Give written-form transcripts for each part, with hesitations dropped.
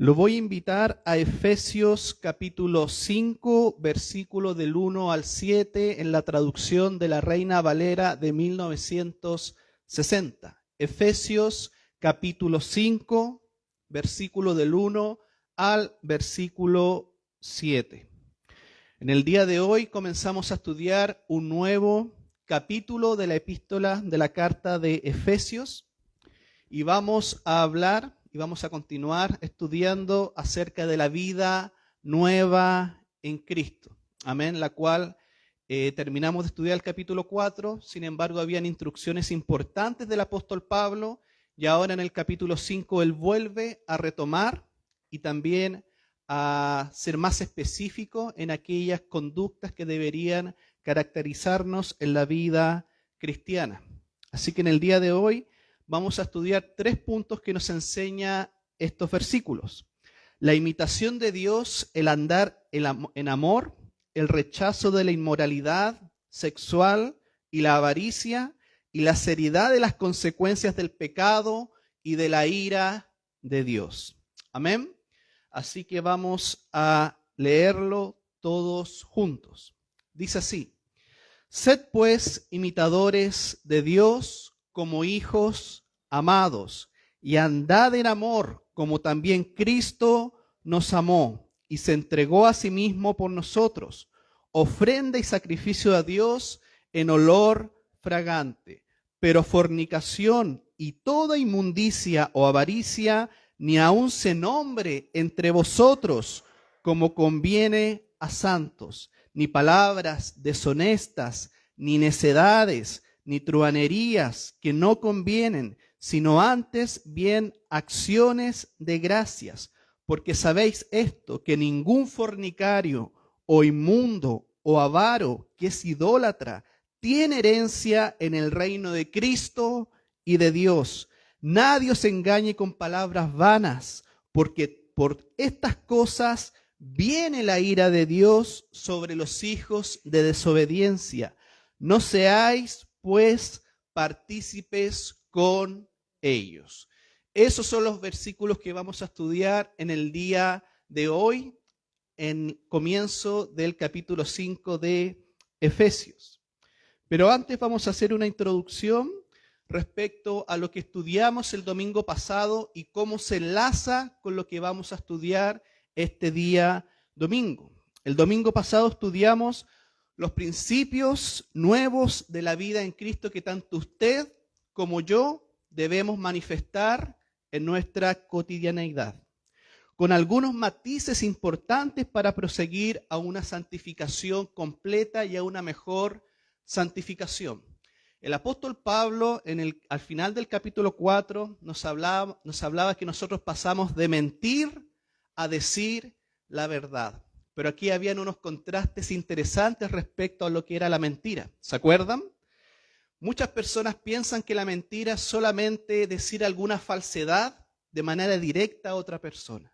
Lo voy a invitar a Efesios capítulo 5, versículo del 1 al 7, en la traducción de la Reina Valera de 1960. Efesios capítulo 5, versículo del 1 al versículo 7. En el día de hoy comenzamos a estudiar un nuevo capítulo de la epístola de la carta de Efesios y vamos a continuar estudiando acerca de la vida nueva en Cristo. Amén, la cual terminamos de estudiar el capítulo 4, sin embargo habían instrucciones importantes del apóstol Pablo y ahora en el capítulo 5 él vuelve a retomar y también a ser más específico en aquellas conductas que deberían caracterizarnos en la vida cristiana. Así que en el día de hoy vamos a estudiar 3 puntos que nos enseña estos versículos. La imitación de Dios, el andar en amor, el rechazo de la inmoralidad sexual y la avaricia, y la seriedad de las consecuencias del pecado y de la ira de Dios. Amén. Así que vamos a leerlo todos juntos. Dice así: Sed pues imitadores de Dios como hijos amados, y andad en amor, como también Cristo nos amó y se entregó a sí mismo por nosotros, ofrenda y sacrificio a Dios en olor fragante. Pero fornicación y toda inmundicia o avaricia ni aun se nombre entre vosotros, como conviene a santos, ni palabras deshonestas, ni necedades, ni truhanerías que no convienen, sino antes bien acciones de gracias. Porque sabéis esto, que ningún fornicario o inmundo o avaro que es idólatra tiene herencia en el reino de Cristo y de Dios. Nadie os engañe con palabras vanas, porque por estas cosas viene la ira de Dios sobre los hijos de desobediencia. No seáis, pues, partícipes con ellos. Esos son los versículos que vamos a estudiar en el día de hoy, en comienzo del capítulo 5 de Efesios. Pero antes vamos a hacer una introducción respecto a lo que estudiamos el domingo pasado y cómo se enlaza con lo que vamos a estudiar este día domingo. El domingo pasado estudiamos los principios nuevos de la vida en Cristo que tanto usted como yo debemos manifestar en nuestra cotidianeidad, con algunos matices importantes para proseguir a una santificación completa y a una mejor santificación. El apóstol Pablo, al final del capítulo 4, nos hablaba que nosotros pasamos de mentir a decir la verdad. Pero aquí habían unos contrastes interesantes respecto a lo que era la mentira. ¿Se acuerdan? Muchas personas piensan que la mentira es solamente decir alguna falsedad de manera directa a otra persona.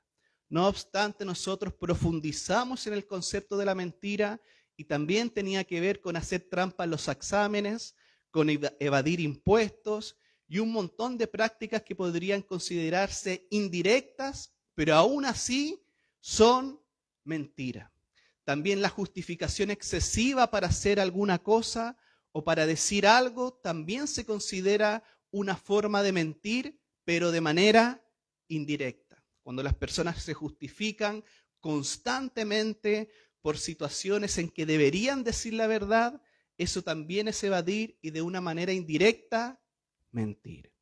No obstante, nosotros profundizamos en el concepto de la mentira y también tenía que ver con hacer trampa en los exámenes, con evadir impuestos y un montón de prácticas que podrían considerarse indirectas, pero aún así son mentira. También la justificación excesiva para hacer alguna cosa o para decir algo también se considera una forma de mentir, pero de manera indirecta. Cuando las personas se justifican constantemente por situaciones en que deberían decir la verdad, eso también es evadir y de una manera indirecta mentir.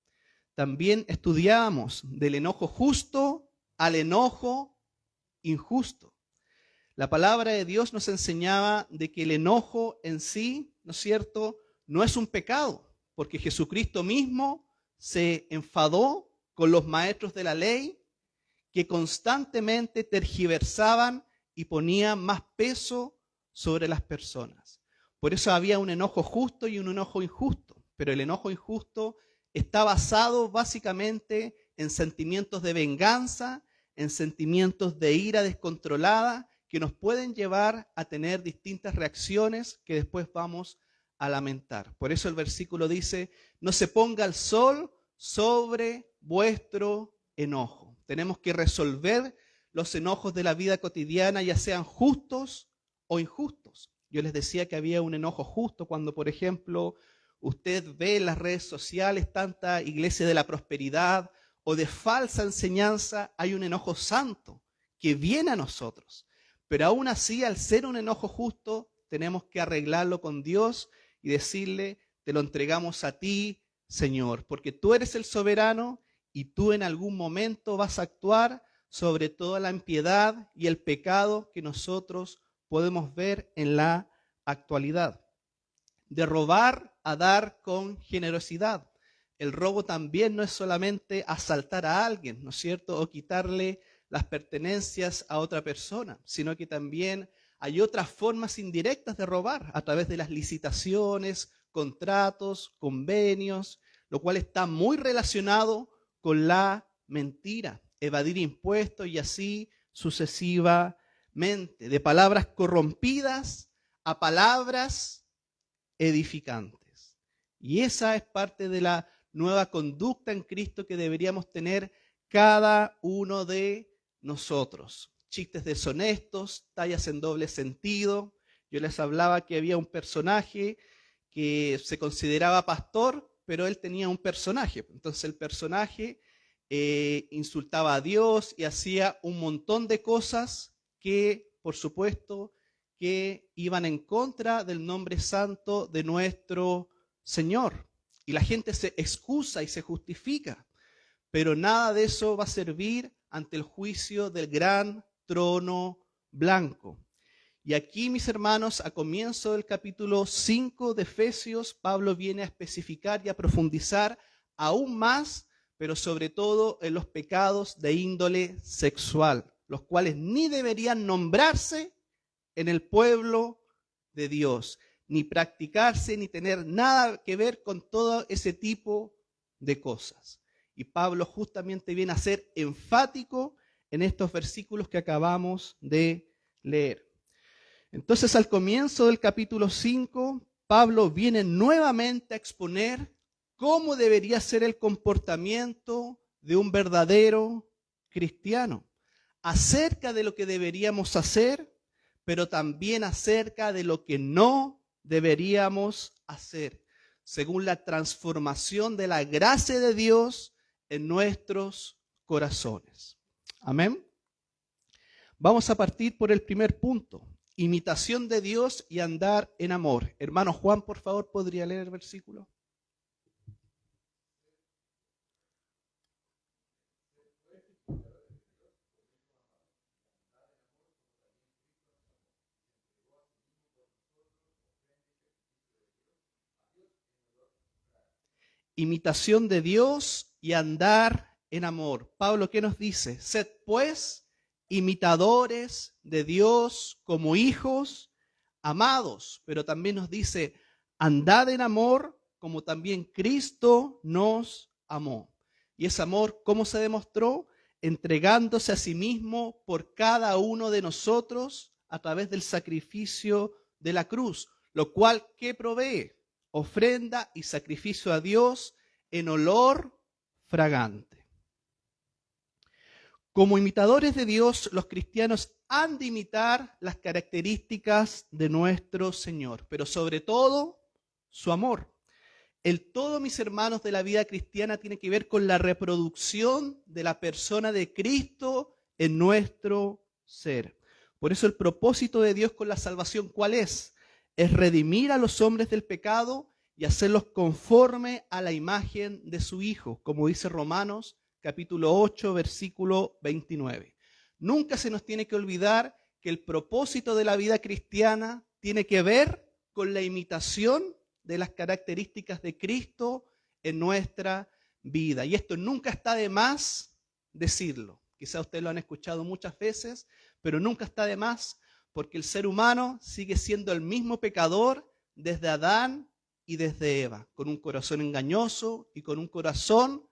También estudiábamos del enojo justo al enojo injusto. La palabra de Dios nos enseñaba de que el enojo en sí, ¿no es cierto?, no es un pecado, porque Jesucristo mismo se enfadó con los maestros de la ley que constantemente tergiversaban y ponían más peso sobre las personas. Por eso había un enojo justo y un enojo injusto, pero el enojo injusto está basado básicamente en sentimientos de venganza, en sentimientos de ira descontrolada que nos pueden llevar a tener distintas reacciones que después vamos a lamentar. Por eso el versículo dice: no se ponga el sol sobre vuestro enojo. Tenemos que resolver los enojos de la vida cotidiana, ya sean justos o injustos. Yo les decía que había un enojo justo cuando, por ejemplo, usted ve en las redes sociales tanta iglesia de la prosperidad o de falsa enseñanza. Hay un enojo santo que viene a nosotros. Pero aún así, al ser un enojo justo, tenemos que arreglarlo con Dios y decirle, te lo entregamos a ti, Señor, porque tú eres el soberano y tú en algún momento vas a actuar sobre toda la impiedad y el pecado que nosotros podemos ver en la actualidad. De robar a dar con generosidad. El robo también no es solamente asaltar a alguien, ¿no es cierto? O quitarle las pertenencias a otra persona, sino que también hay otras formas indirectas de robar a través de las licitaciones, contratos, convenios, lo cual está muy relacionado con la mentira, evadir impuestos y así sucesivamente. De palabras corrompidas a palabras edificantes. Y esa es parte de la nueva conducta en Cristo que deberíamos tener cada uno de nosotros. Chistes deshonestos, tallas en doble sentido. Yo les hablaba que había un personaje que se consideraba pastor, pero él tenía un personaje. Entonces el personaje insultaba a Dios y hacía un montón de cosas que, por supuesto, que iban en contra del nombre santo de nuestro Señor. Y la gente se excusa y se justifica, pero nada de eso va a servir ante el juicio del gran trono blanco. Y aquí, mis hermanos, a comienzo del capítulo 5 de Efesios, Pablo viene a especificar y a profundizar aún más, pero sobre todo en los pecados de índole sexual, los cuales ni deberían nombrarse en el pueblo de Dios, ni practicarse, ni tener nada que ver con todo ese tipo de cosas. Y Pablo justamente viene a ser enfático en estos versículos que acabamos de leer. Entonces, al comienzo del capítulo 5, Pablo viene nuevamente a exponer cómo debería ser el comportamiento de un verdadero cristiano, acerca de lo que deberíamos hacer, pero también acerca de lo que no deberíamos hacer, según la transformación de la gracia de Dios en nuestros corazones. Amén. Vamos a partir por el primer punto. Imitación de Dios y andar en amor. Hermano Juan, por favor, ¿podría leer el versículo? Imitación de Dios y andar en amor. Pablo, ¿qué nos dice? Sed pues imitadores de Dios como hijos amados, pero también nos dice, andad en amor como también Cristo nos amó. Y ese amor, ¿cómo se demostró? Entregándose a sí mismo por cada uno de nosotros a través del sacrificio de la cruz, lo cual, ¿qué provee? Ofrenda y sacrificio a Dios en olor fragante. Como imitadores de Dios, los cristianos han de imitar las características de nuestro Señor, pero sobre todo su amor. El todo, mis hermanos, de la vida cristiana tiene que ver con la reproducción de la persona de Cristo en nuestro ser. Por eso el propósito de Dios con la salvación, ¿cuál es? Es redimir a los hombres del pecado y hacerlos conforme a la imagen de su Hijo, como dice Romanos capítulo 8, versículo 29. Nunca se nos tiene que olvidar que el propósito de la vida cristiana tiene que ver con la imitación de las características de Cristo en nuestra vida. Y esto nunca está de más decirlo. Quizá ustedes lo han escuchado muchas veces, pero nunca está de más, porque el ser humano sigue siendo el mismo pecador desde Adán y desde Eva, con un corazón engañoso y con un corazón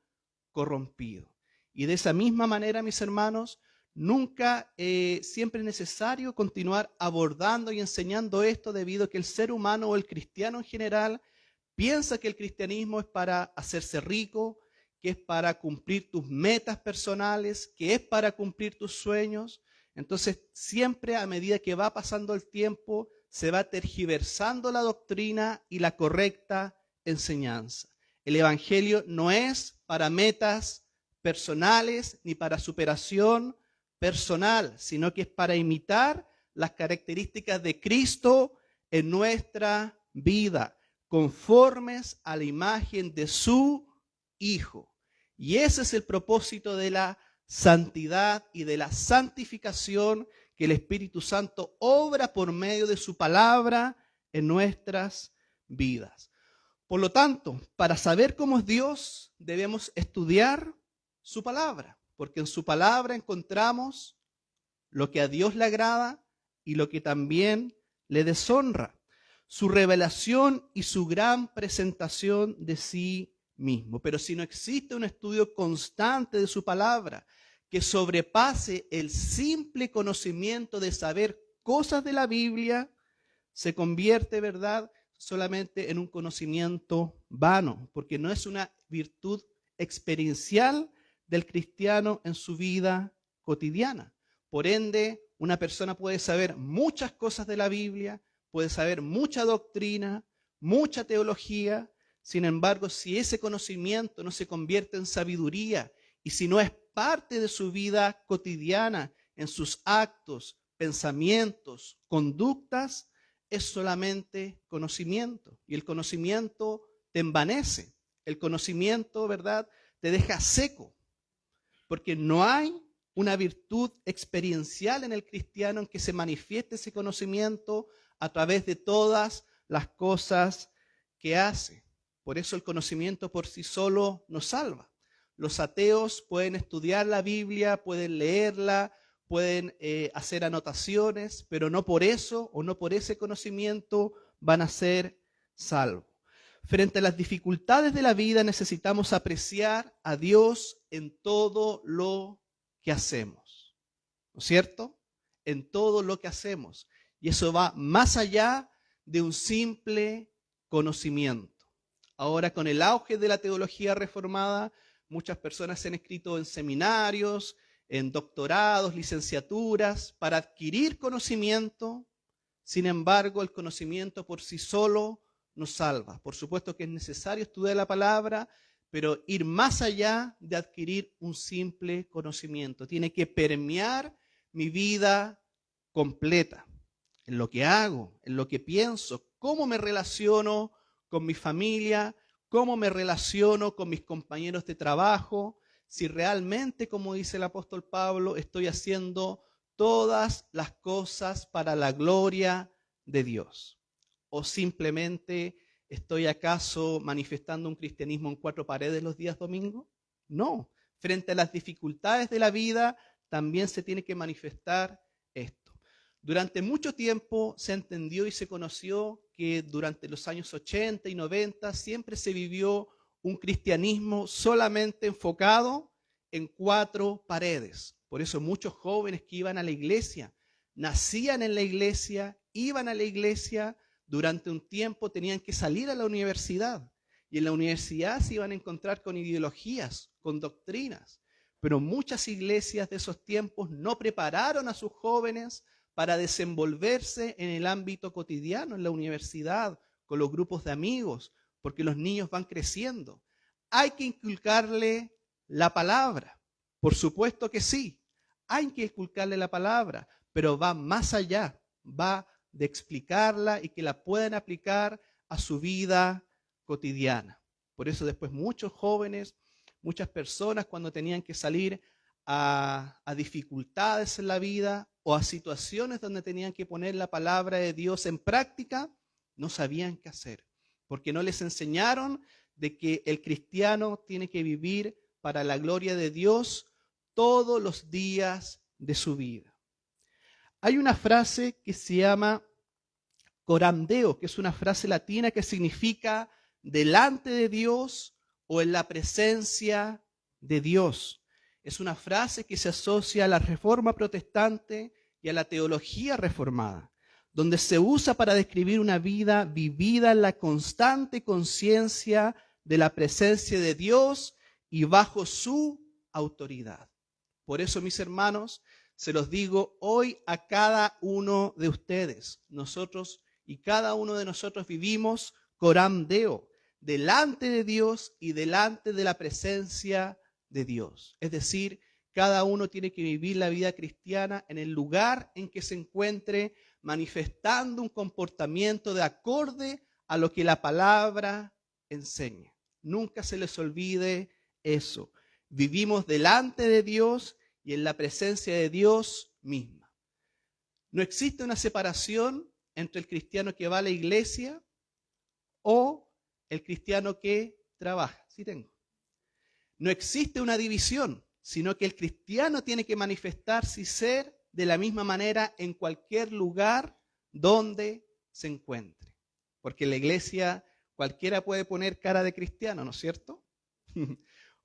corrompido. Y de esa misma manera, mis hermanos, nunca siempre es necesario continuar abordando y enseñando esto, debido a que el ser humano o el cristiano en general piensa que el cristianismo es para hacerse rico, que es para cumplir tus metas personales, que es para cumplir tus sueños. Entonces, siempre a medida que va pasando el tiempo, se va tergiversando la doctrina y la correcta enseñanza. El Evangelio no es para metas personales ni para superación personal, sino que es para imitar las características de Cristo en nuestra vida, conformes a la imagen de su Hijo. Y ese es el propósito de la santidad y de la santificación que el Espíritu Santo obra por medio de su palabra en nuestras vidas. Por lo tanto, para saber cómo es Dios, debemos estudiar su palabra, porque en su palabra encontramos lo que a Dios le agrada y lo que también le deshonra, su revelación y su gran presentación de sí mismo. Pero si no existe un estudio constante de su palabra que sobrepase el simple conocimiento de saber cosas de la Biblia, se convierte, ¿verdad?, solamente en un conocimiento vano, porque no es una virtud experiencial del cristiano en su vida cotidiana. Por ende, una persona puede saber muchas cosas de la Biblia, puede saber mucha doctrina, mucha teología. Sin embargo, si ese conocimiento no se convierte en sabiduría y si no es parte de su vida cotidiana, en sus actos, pensamientos, conductas, es solamente conocimiento. Y el conocimiento te envanece. El conocimiento, ¿verdad?, te deja seco. Porque no hay una virtud experiencial en el cristiano en que se manifieste ese conocimiento a través de todas las cosas que hace. Por eso el conocimiento por sí solo nos salva. Los ateos pueden estudiar la Biblia, pueden leerla, pueden hacer anotaciones, pero no por eso o no por ese conocimiento van a ser salvos. Frente a las dificultades de la vida necesitamos apreciar a Dios en todo lo que hacemos, ¿no es cierto? En todo lo que hacemos. Y eso va más allá de un simple conocimiento. Ahora, con el auge de la teología reformada, muchas personas se han inscrito en seminarios, en doctorados, licenciaturas, para adquirir conocimiento. Sin embargo, el conocimiento por sí solo nos salva. Por supuesto que es necesario estudiar la palabra, pero ir más allá de adquirir un simple conocimiento. Tiene que permear mi vida completa, en lo que hago, en lo que pienso, cómo me relaciono con mi familia, cómo me relaciono con mis compañeros de trabajo, si realmente, como dice el apóstol Pablo, estoy haciendo todas las cosas para la gloria de Dios. ¿O simplemente estoy acaso manifestando un cristianismo en cuatro paredes los días domingos? No. Frente a las dificultades de la vida, también se tiene que manifestar esto. Durante mucho tiempo se entendió y se conoció que durante los años 80 y 90 siempre se vivió un cristianismo solamente enfocado en cuatro paredes. Por eso muchos jóvenes que iban a la iglesia, nacían en la iglesia, iban a la iglesia, durante un tiempo tenían que salir a la universidad. Y en la universidad se iban a encontrar con ideologías, con doctrinas. Pero muchas iglesias de esos tiempos no prepararon a sus jóvenes para desenvolverse en el ámbito cotidiano, en la universidad, con los grupos de amigos, porque los niños van creciendo. Hay que inculcarle la palabra. Por supuesto que sí, hay que inculcarle la palabra, pero va más allá, va de explicarla y que la puedan aplicar a su vida cotidiana. Por eso después muchos jóvenes, muchas personas cuando tenían que salir a dificultades en la vida o a situaciones donde tenían que poner la palabra de Dios en práctica, no sabían qué hacer, porque no les enseñaron de que el cristiano tiene que vivir para la gloria de Dios todos los días de su vida. Hay una frase que se llama coram Deo, que es una frase latina que significa delante de Dios o en la presencia de Dios. Es una frase que se asocia a la Reforma Protestante y a la teología reformada, donde se usa para describir una vida vivida en la constante conciencia de la presencia de Dios y bajo su autoridad. Por eso, mis hermanos, se los digo hoy a cada uno de ustedes. Nosotros y cada uno de nosotros vivimos coram Deo, delante de Dios y delante de la presencia de Dios. Es decir, cada uno tiene que vivir la vida cristiana en el lugar en que se encuentre, manifestando un comportamiento de acorde a lo que la palabra enseña. Nunca se les olvide eso. Vivimos delante de Dios y en la presencia de Dios misma. No existe una separación entre el cristiano que va a la iglesia o el cristiano que trabaja. Sí tengo. No existe una división, sino que el cristiano tiene que manifestarse y ser de la misma manera en cualquier lugar donde se encuentre. Porque en la iglesia cualquiera puede poner cara de cristiano, ¿no es cierto?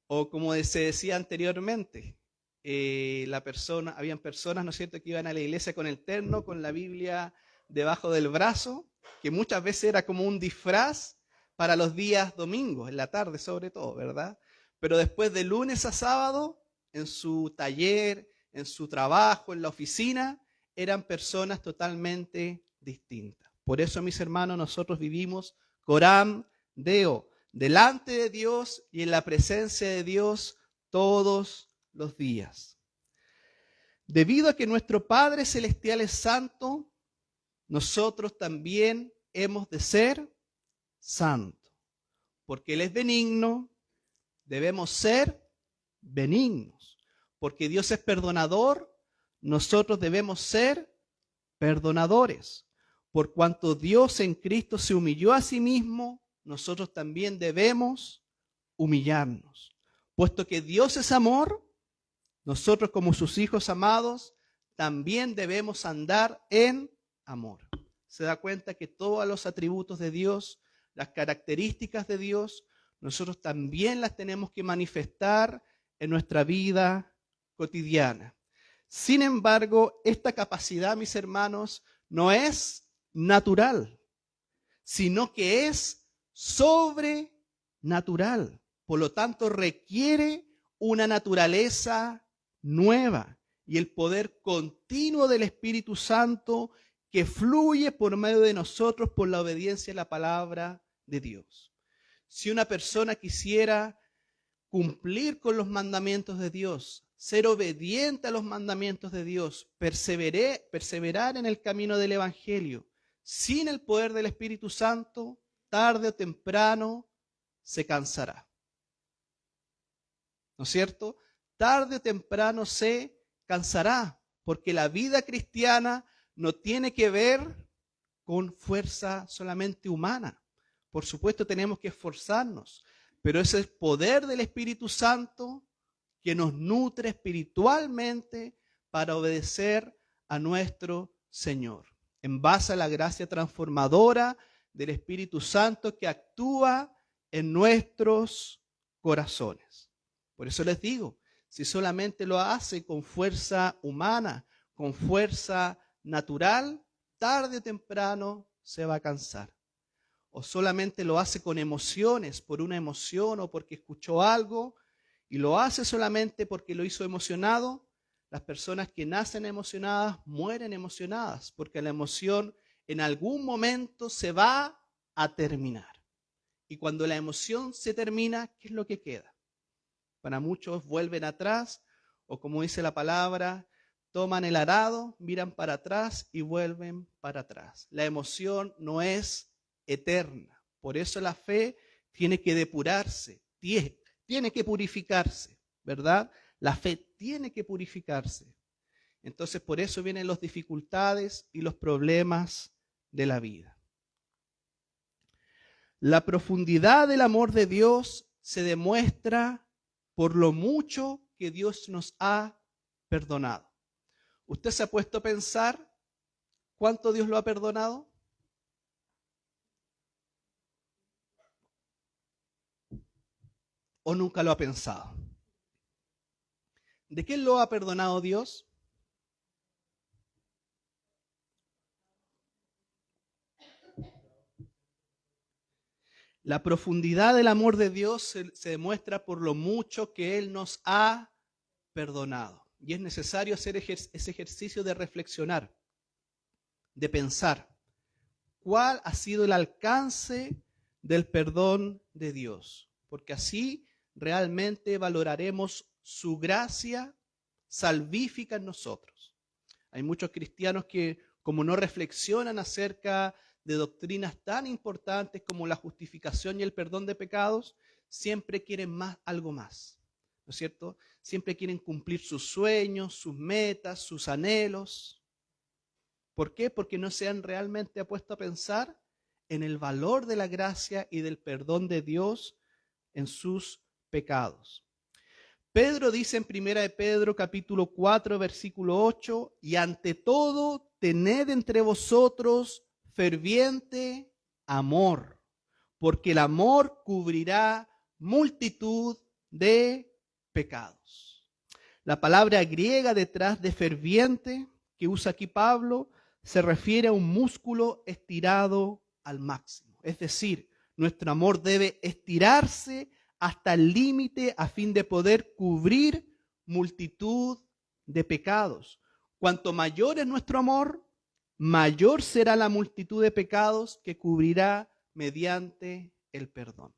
O como se decía anteriormente, habían personas, ¿no es cierto?, que iban a la iglesia con el terno, con la Biblia debajo del brazo, que muchas veces era como un disfraz para los días domingos, en la tarde sobre todo, ¿verdad? Pero después de lunes a sábado, en su taller, en su trabajo, en la oficina, eran personas totalmente distintas. Por eso, mis hermanos, nosotros vivimos coram Deo, delante de Dios y en la presencia de Dios todos los días. Debido a que nuestro Padre Celestial es santo, nosotros también hemos de ser santos. Porque Él es benigno, debemos ser benignos. Porque Dios es perdonador, nosotros debemos ser perdonadores. Por cuanto Dios en Cristo se humilló a sí mismo, nosotros también debemos humillarnos. Puesto que Dios es amor, nosotros como sus hijos amados también debemos andar en amor. Se da cuenta que todos los atributos de Dios, las características de Dios, nosotros también las tenemos que manifestar en nuestra vida cotidiana. Sin embargo, esta capacidad, mis hermanos, no es natural, sino que es sobrenatural. Por lo tanto, requiere una naturaleza nueva y el poder continuo del Espíritu Santo que fluye por medio de nosotros por la obediencia a la palabra de Dios. Si una persona quisiera cumplir con los mandamientos de Dios, ser obediente a los mandamientos de Dios, perseverar en el camino del Evangelio, sin el poder del Espíritu Santo, tarde o temprano se cansará. ¿No es cierto? Tarde o temprano se cansará, porque la vida cristiana no tiene que ver con fuerza solamente humana. Por supuesto tenemos que esforzarnos, pero es el poder del Espíritu Santo que nos nutre espiritualmente para obedecer a nuestro Señor, en base a la gracia transformadora del Espíritu Santo que actúa en nuestros corazones. Por eso les digo, si solamente lo hace con fuerza humana, con fuerza natural, tarde o temprano se va a cansar. O solamente lo hace con emociones, por una emoción o porque escuchó algo, y lo hace solamente porque lo hizo emocionado. Las personas que nacen emocionadas mueren emocionadas, porque la emoción en algún momento se va a terminar. Y cuando la emoción se termina, ¿qué es lo que queda? Para muchos vuelven atrás, o como dice la palabra, toman el arado, miran para atrás y vuelven para atrás. La emoción no es eterna. Por eso la fe tiene que depurarse, tiene que purificarse, ¿verdad? La fe tiene que purificarse. Entonces, por eso vienen las dificultades y los problemas de la vida. La profundidad del amor de Dios se demuestra por lo mucho que Dios nos ha perdonado. ¿Usted se ha puesto a pensar cuánto Dios lo ha perdonado? ¿O nunca lo ha pensado? ¿De qué lo ha perdonado Dios? La profundidad del amor de Dios se demuestra por lo mucho que Él nos ha perdonado. Y es necesario hacer ese ejercicio de reflexionar, de pensar cuál ha sido el alcance del perdón de Dios. Porque así realmente valoraremos su gracia salvífica en nosotros. Hay muchos cristianos que, como no reflexionan acerca de doctrinas tan importantes como la justificación y el perdón de pecados, siempre quieren más, algo más, ¿no es cierto? Siempre quieren cumplir sus sueños, sus metas, sus anhelos. ¿Por qué? Porque no se han realmente puesto a pensar en el valor de la gracia y del perdón de Dios en sus pecados. Pedro dice en 1 de Pedro capítulo 4 versículo 8, y ante todo tened entre vosotros ferviente amor, porque el amor cubrirá multitud de pecados. La palabra griega detrás de ferviente que usa aquí Pablo se refiere a un músculo estirado al máximo. Es decir, nuestro amor debe estirarse hasta el límite a fin de poder cubrir multitud de pecados. Cuanto mayor es nuestro amor, mayor será la multitud de pecados que cubrirá mediante el perdón.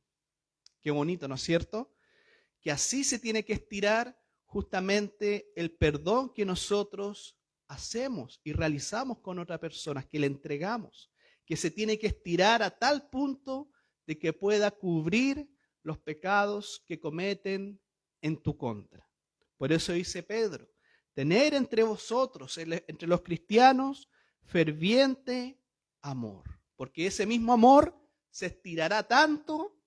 Qué bonito, ¿no es cierto? Que así se tiene que estirar justamente el perdón que nosotros hacemos y realizamos con otra persona, que le entregamos, que se tiene que estirar a tal punto de que pueda cubrir los pecados que cometen en tu contra. Por eso dice Pedro, tener entre vosotros, entre los cristianos, ferviente amor, porque ese mismo amor se estirará tanto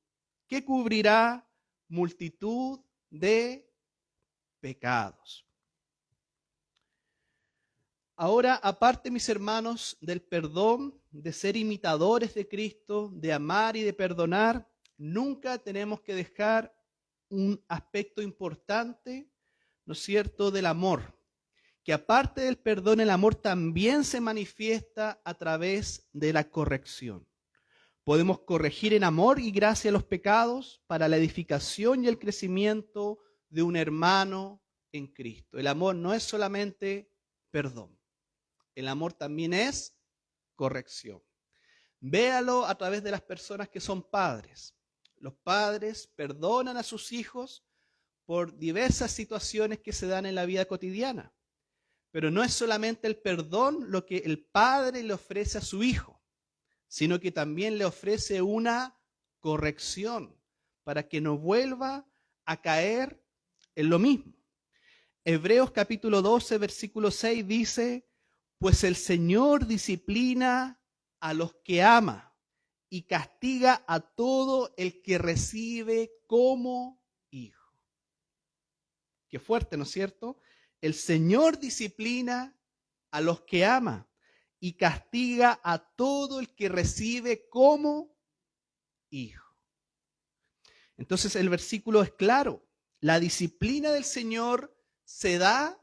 que cubrirá multitud de pecados. Ahora, aparte, mis hermanos, del perdón, de ser imitadores de Cristo, de amar y de perdonar, nunca tenemos que dejar un aspecto importante, ¿no es cierto?, del amor. Que aparte del perdón, el amor también se manifiesta a través de la corrección. Podemos corregir en amor y gracia los pecados para la edificación y el crecimiento de un hermano en Cristo. El amor no es solamente perdón. El amor también es corrección. Véalo a través de las personas que son padres. Los padres perdonan a sus hijos por diversas situaciones que se dan en la vida cotidiana. Pero no es solamente el perdón lo que el padre le ofrece a su hijo, sino que también le ofrece una corrección para que no vuelva a caer en lo mismo. Hebreos capítulo 12, versículo 6 dice, pues el Señor disciplina a los que ama y castiga a todo el que recibe como hijo. Qué fuerte, ¿no es cierto? El Señor disciplina a los que ama y castiga a todo el que recibe como hijo. Entonces el versículo es claro. La disciplina del Señor se da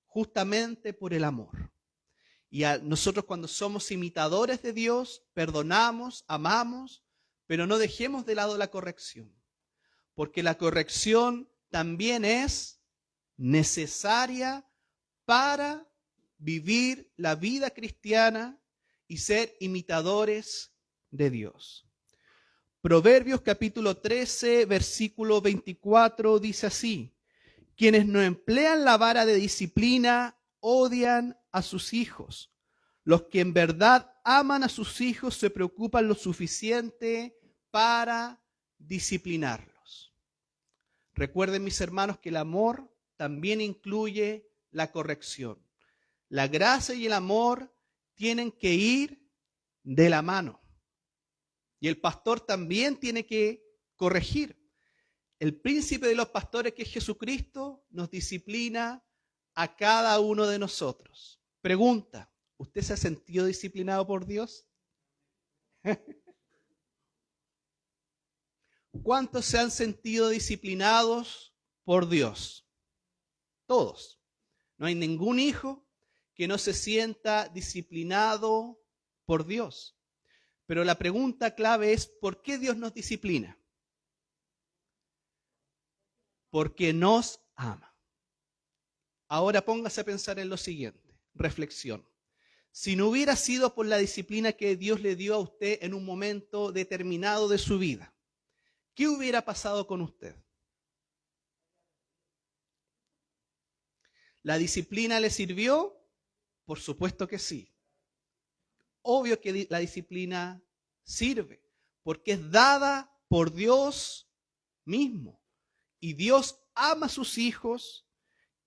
justamente por el amor. Y nosotros cuando somos imitadores de Dios, perdonamos, amamos, pero no dejemos de lado la corrección. Porque la corrección también es necesaria para vivir la vida cristiana y ser imitadores de Dios. Proverbios capítulo 13, versículo 24 dice así, quienes no emplean la vara de disciplina odian a sus hijos. Los que en verdad aman a sus hijos se preocupan lo suficiente para disciplinarlos. Recuerden, mis hermanos, que el amor también incluye la corrección. La gracia y el amor tienen que ir de la mano. Y el pastor también tiene que corregir. El príncipe de los pastores, que es Jesucristo, nos disciplina a cada uno de nosotros. Pregunta, ¿usted se ha sentido disciplinado por Dios? ¿Cuántos se han sentido disciplinados por Dios? Todos. No hay ningún hijo que no se sienta disciplinado por Dios. Pero la pregunta clave es, ¿por qué Dios nos disciplina? Porque nos ama. Ahora póngase a pensar en lo siguiente, reflexión. Si no hubiera sido por la disciplina que Dios le dio a usted en un momento determinado de su vida, ¿qué hubiera pasado con usted? ¿La disciplina le sirvió? Por supuesto que sí. Obvio que la disciplina sirve, porque es dada por Dios mismo. Y Dios ama a sus hijos,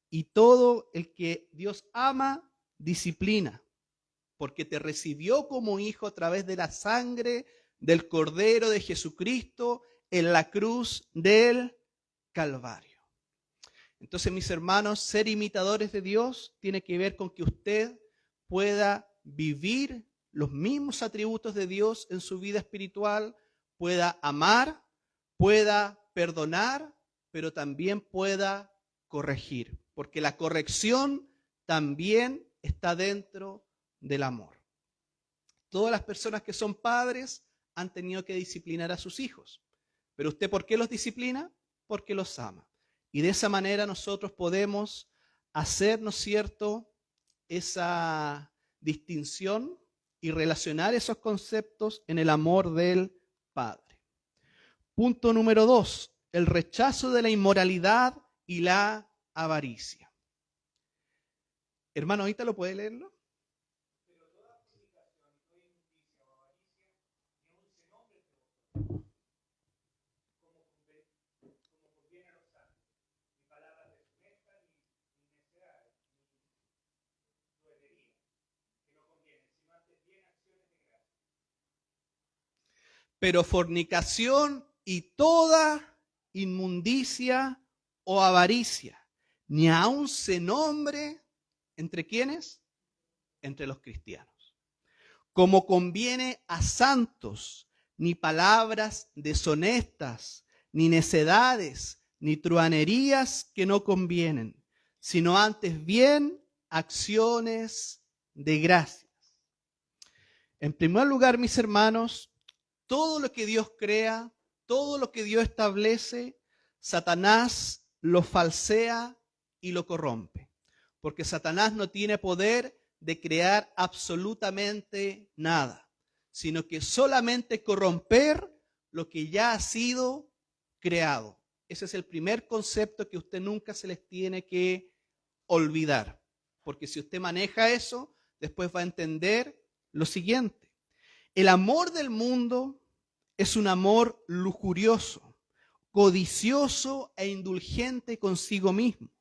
y todo el que Dios ama, disciplina, porque te recibió como hijo a través de la sangre del Cordero de Jesucristo en la cruz del Calvario. Entonces, mis hermanos, ser imitadores de Dios tiene que ver con que usted pueda vivir los mismos atributos de Dios en su vida espiritual, pueda amar, pueda perdonar, pero también pueda corregir, porque la corrección también está dentro del amor. Todas las personas que son padres han tenido que disciplinar a sus hijos, pero ¿usted por qué los disciplina? Porque los ama. Y de esa manera nosotros podemos hacer, ¿no es cierto?, esa distinción y relacionar esos conceptos en el amor del Padre. Punto número 2, el rechazo de la inmoralidad y la avaricia. Hermano, ¿ahorita lo puede leerlo? Pero fornicación y toda inmundicia o avaricia, ni aun se nombre, ¿entre quiénes? Entre los cristianos. Como conviene a santos, ni palabras deshonestas, ni necedades, ni truhanerías que no convienen, sino antes bien acciones de gracias. En primer lugar, mis hermanos, todo lo que Dios crea, todo lo que Dios establece, Satanás lo falsea y lo corrompe. Porque Satanás no tiene poder de crear absolutamente nada, sino que solamente corromper lo que ya ha sido creado. Ese es el primer concepto que usted nunca se les tiene que olvidar. Porque si usted maneja eso, después va a entender lo siguiente. El amor del mundo es un amor lujurioso, codicioso e indulgente consigo mismo.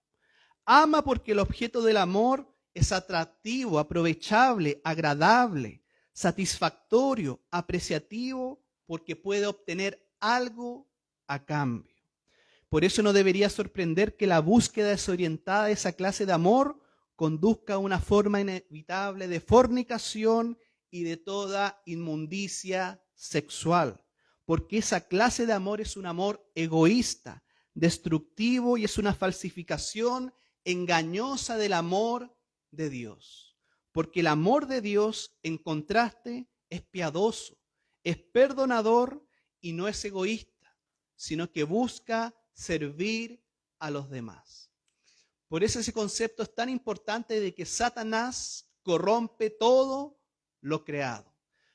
Ama porque el objeto del amor es atractivo, aprovechable, agradable, satisfactorio, apreciativo, porque puede obtener algo a cambio. Por eso no debería sorprender que la búsqueda desorientada de esa clase de amor conduzca a una forma inevitable de fornicación y de toda inmundicia sexual, porque esa clase de amor es un amor egoísta, destructivo y es una falsificación engañosa del amor de Dios. Porque el amor de Dios, en contraste, es piadoso, es perdonador y no es egoísta, sino que busca servir a los demás. Por eso ese concepto es tan importante de que Satanás corrompe todo lo creado.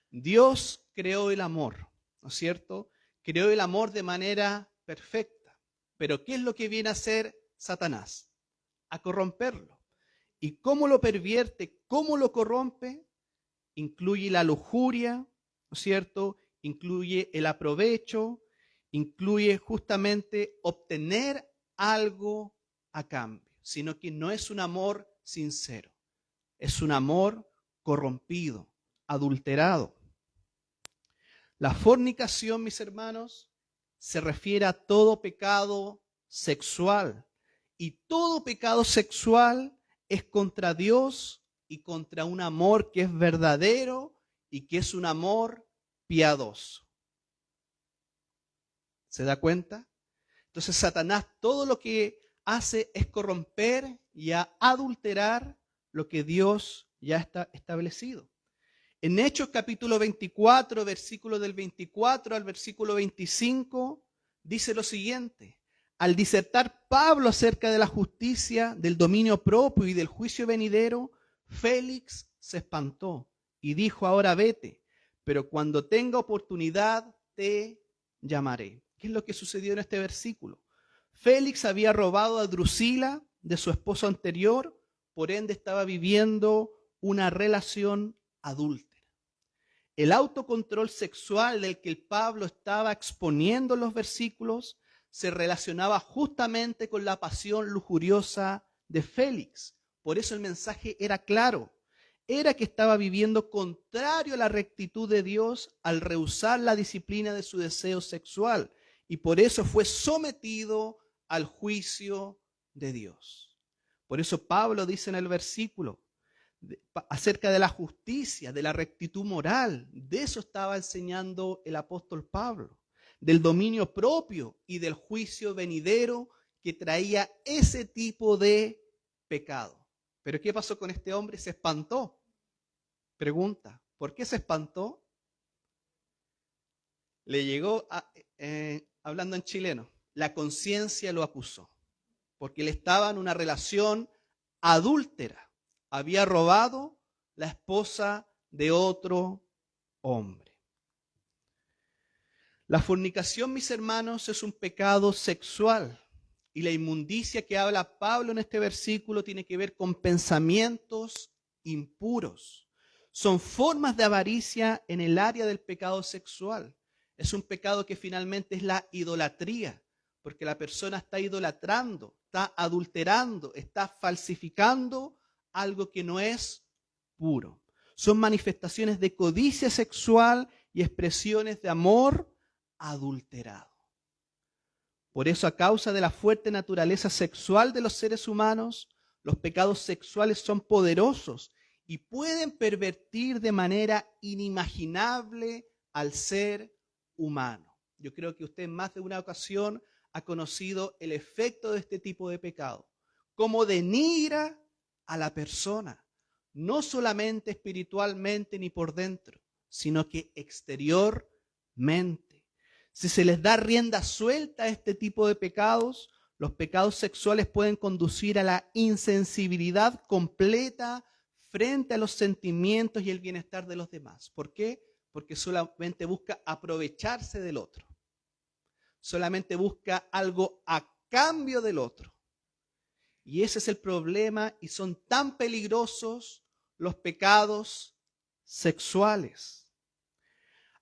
Dios creó el amor, ¿no es cierto? Creó el amor de manera perfecta. Pero ¿qué es lo que viene a hacer Satanás? A corromperlo. ¿Y cómo lo pervierte? ¿Cómo lo corrompe? Incluye la lujuria, ¿no es cierto? Incluye el aprovecho, incluye justamente obtener algo a cambio, sino que no es un amor sincero, es un amor corrompido, adulterado. La fornicación, mis hermanos, se refiere a todo pecado sexual. Y todo pecado sexual es contra Dios y contra un amor que es verdadero y que es un amor piadoso. ¿Se da cuenta? Entonces Satanás todo lo que hace es corromper y adulterar lo que Dios ya está establecido. En Hechos capítulo 24, versículo del 24 al versículo 25, dice lo siguiente. Al disertar Pablo acerca de la justicia, del dominio propio y del juicio venidero, Félix se espantó y dijo, ahora vete, pero cuando tenga oportunidad te llamaré. ¿Qué es lo que sucedió en este versículo? Félix había robado a Drusila de su esposo anterior, por ende estaba viviendo una relación adúltera. El autocontrol sexual del que el Pablo estaba exponiendo en los versículos se relacionaba justamente con la pasión lujuriosa de Félix. Por eso el mensaje era claro. Era que estaba viviendo contrario a la rectitud de Dios al rehusar la disciplina de su deseo sexual. Y por eso fue sometido al juicio de Dios. Por eso Pablo dice en el versículo, acerca de la justicia, de la rectitud moral. De eso estaba enseñando el apóstol Pablo, del dominio propio y del juicio venidero que traía ese tipo de pecado. Pero ¿qué pasó con este hombre? Se espantó. Pregunta, ¿por qué se espantó? Le llegó, hablando en chileno, la conciencia lo acusó, porque él estaba en una relación adúltera. Había robado la esposa de otro hombre. La fornicación, mis hermanos, es un pecado sexual. Y la inmundicia que habla Pablo en este versículo tiene que ver con pensamientos impuros. Son formas de avaricia en el área del pecado sexual. Es un pecado que finalmente es la idolatría, porque la persona está idolatrando, está adulterando, está falsificando algo que no es puro. Son manifestaciones de codicia sexual y expresiones de amor adulterado. Por eso, a causa de la fuerte naturaleza sexual de los seres humanos, los pecados sexuales son poderosos y pueden pervertir de manera inimaginable al ser humano. Yo creo que usted en más de una ocasión ha conocido el efecto de este tipo de pecado, cómo denigra a la persona, no solamente espiritualmente ni por dentro, sino que exteriormente. Si se les da rienda suelta a este tipo de pecados, los pecados sexuales pueden conducir a la insensibilidad completa frente a los sentimientos y el bienestar de los demás. ¿Por qué? Porque solamente busca aprovecharse del otro. Solamente busca algo a cambio del otro. Y ese es el problema, y son tan peligrosos los pecados sexuales.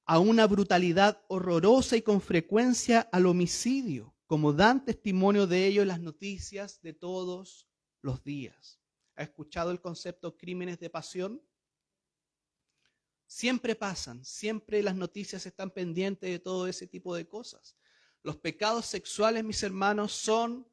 A una brutalidad horrorosa y con frecuencia al homicidio, como dan testimonio de ello las noticias de todos los días. ¿Ha escuchado el concepto crímenes de pasión? Siempre pasan, siempre las noticias están pendientes de todo ese tipo de cosas. Los pecados sexuales, mis hermanos, son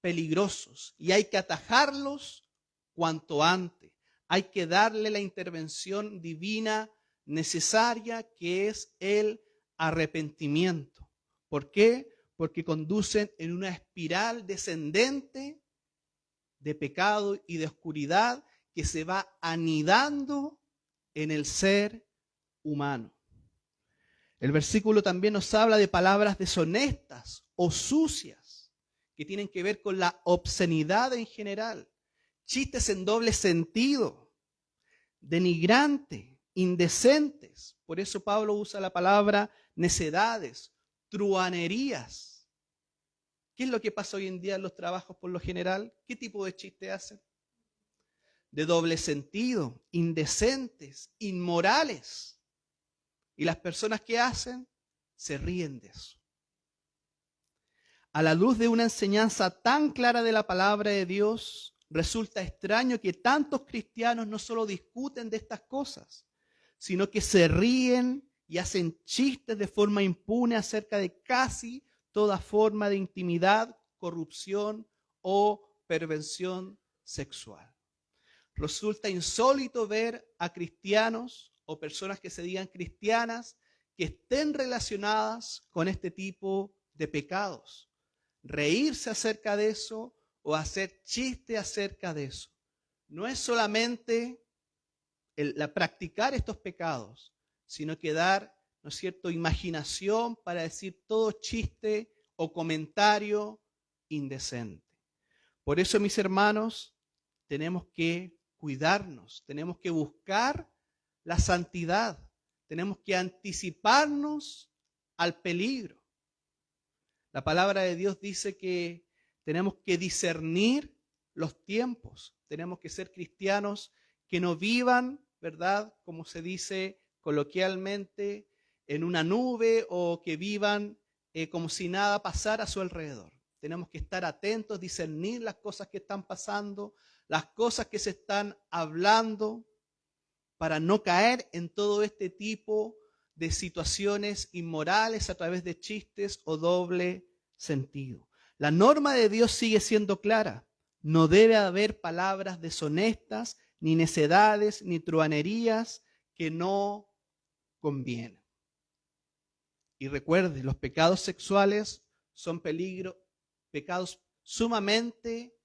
peligrosos y hay que atajarlos cuanto antes. Hay que darle la intervención divina necesaria, que es el arrepentimiento. ¿Por qué? Porque conducen en una espiral descendente de pecado y de oscuridad que se va anidando en el ser humano. El versículo también nos habla de palabras deshonestas o sucias que tienen que ver con la obscenidad en general, chistes en doble sentido, denigrante, indecentes. Por eso Pablo usa la palabra necedades, truhanerías. ¿Qué es lo que pasa hoy en día en los trabajos por lo general? ¿Qué tipo de chiste hacen? De doble sentido, indecentes, inmorales. Y las personas que hacen se ríen de eso. A la luz de una enseñanza tan clara de la palabra de Dios, resulta extraño que tantos cristianos no solo discuten de estas cosas, sino que se ríen y hacen chistes de forma impune acerca de casi toda forma de intimidad, corrupción o perversión sexual. Resulta insólito ver a cristianos o personas que se digan cristianas que estén relacionadas con este tipo de pecados. Reírse acerca de eso o hacer chiste acerca de eso. No es solamente practicar estos pecados, sino que dar, ¿no es cierto?, imaginación para decir todo chiste o comentario indecente. Por eso, mis hermanos, tenemos que cuidarnos, tenemos que buscar la santidad, tenemos que anticiparnos al peligro. La palabra de Dios dice que tenemos que discernir los tiempos, tenemos que ser cristianos que no vivan, ¿verdad?, como se dice coloquialmente, en una nube, o que vivan como si nada pasara a su alrededor. Tenemos que estar atentos, discernir las cosas que están pasando, las cosas que se están hablando, para no caer en todo este tipo de situaciones inmorales a través de chistes o doble sentido. La norma de Dios sigue siendo clara. No debe haber palabras deshonestas, ni necedades, ni truhanerías que no convienen. Y recuerde, los pecados sexuales son pecados sumamente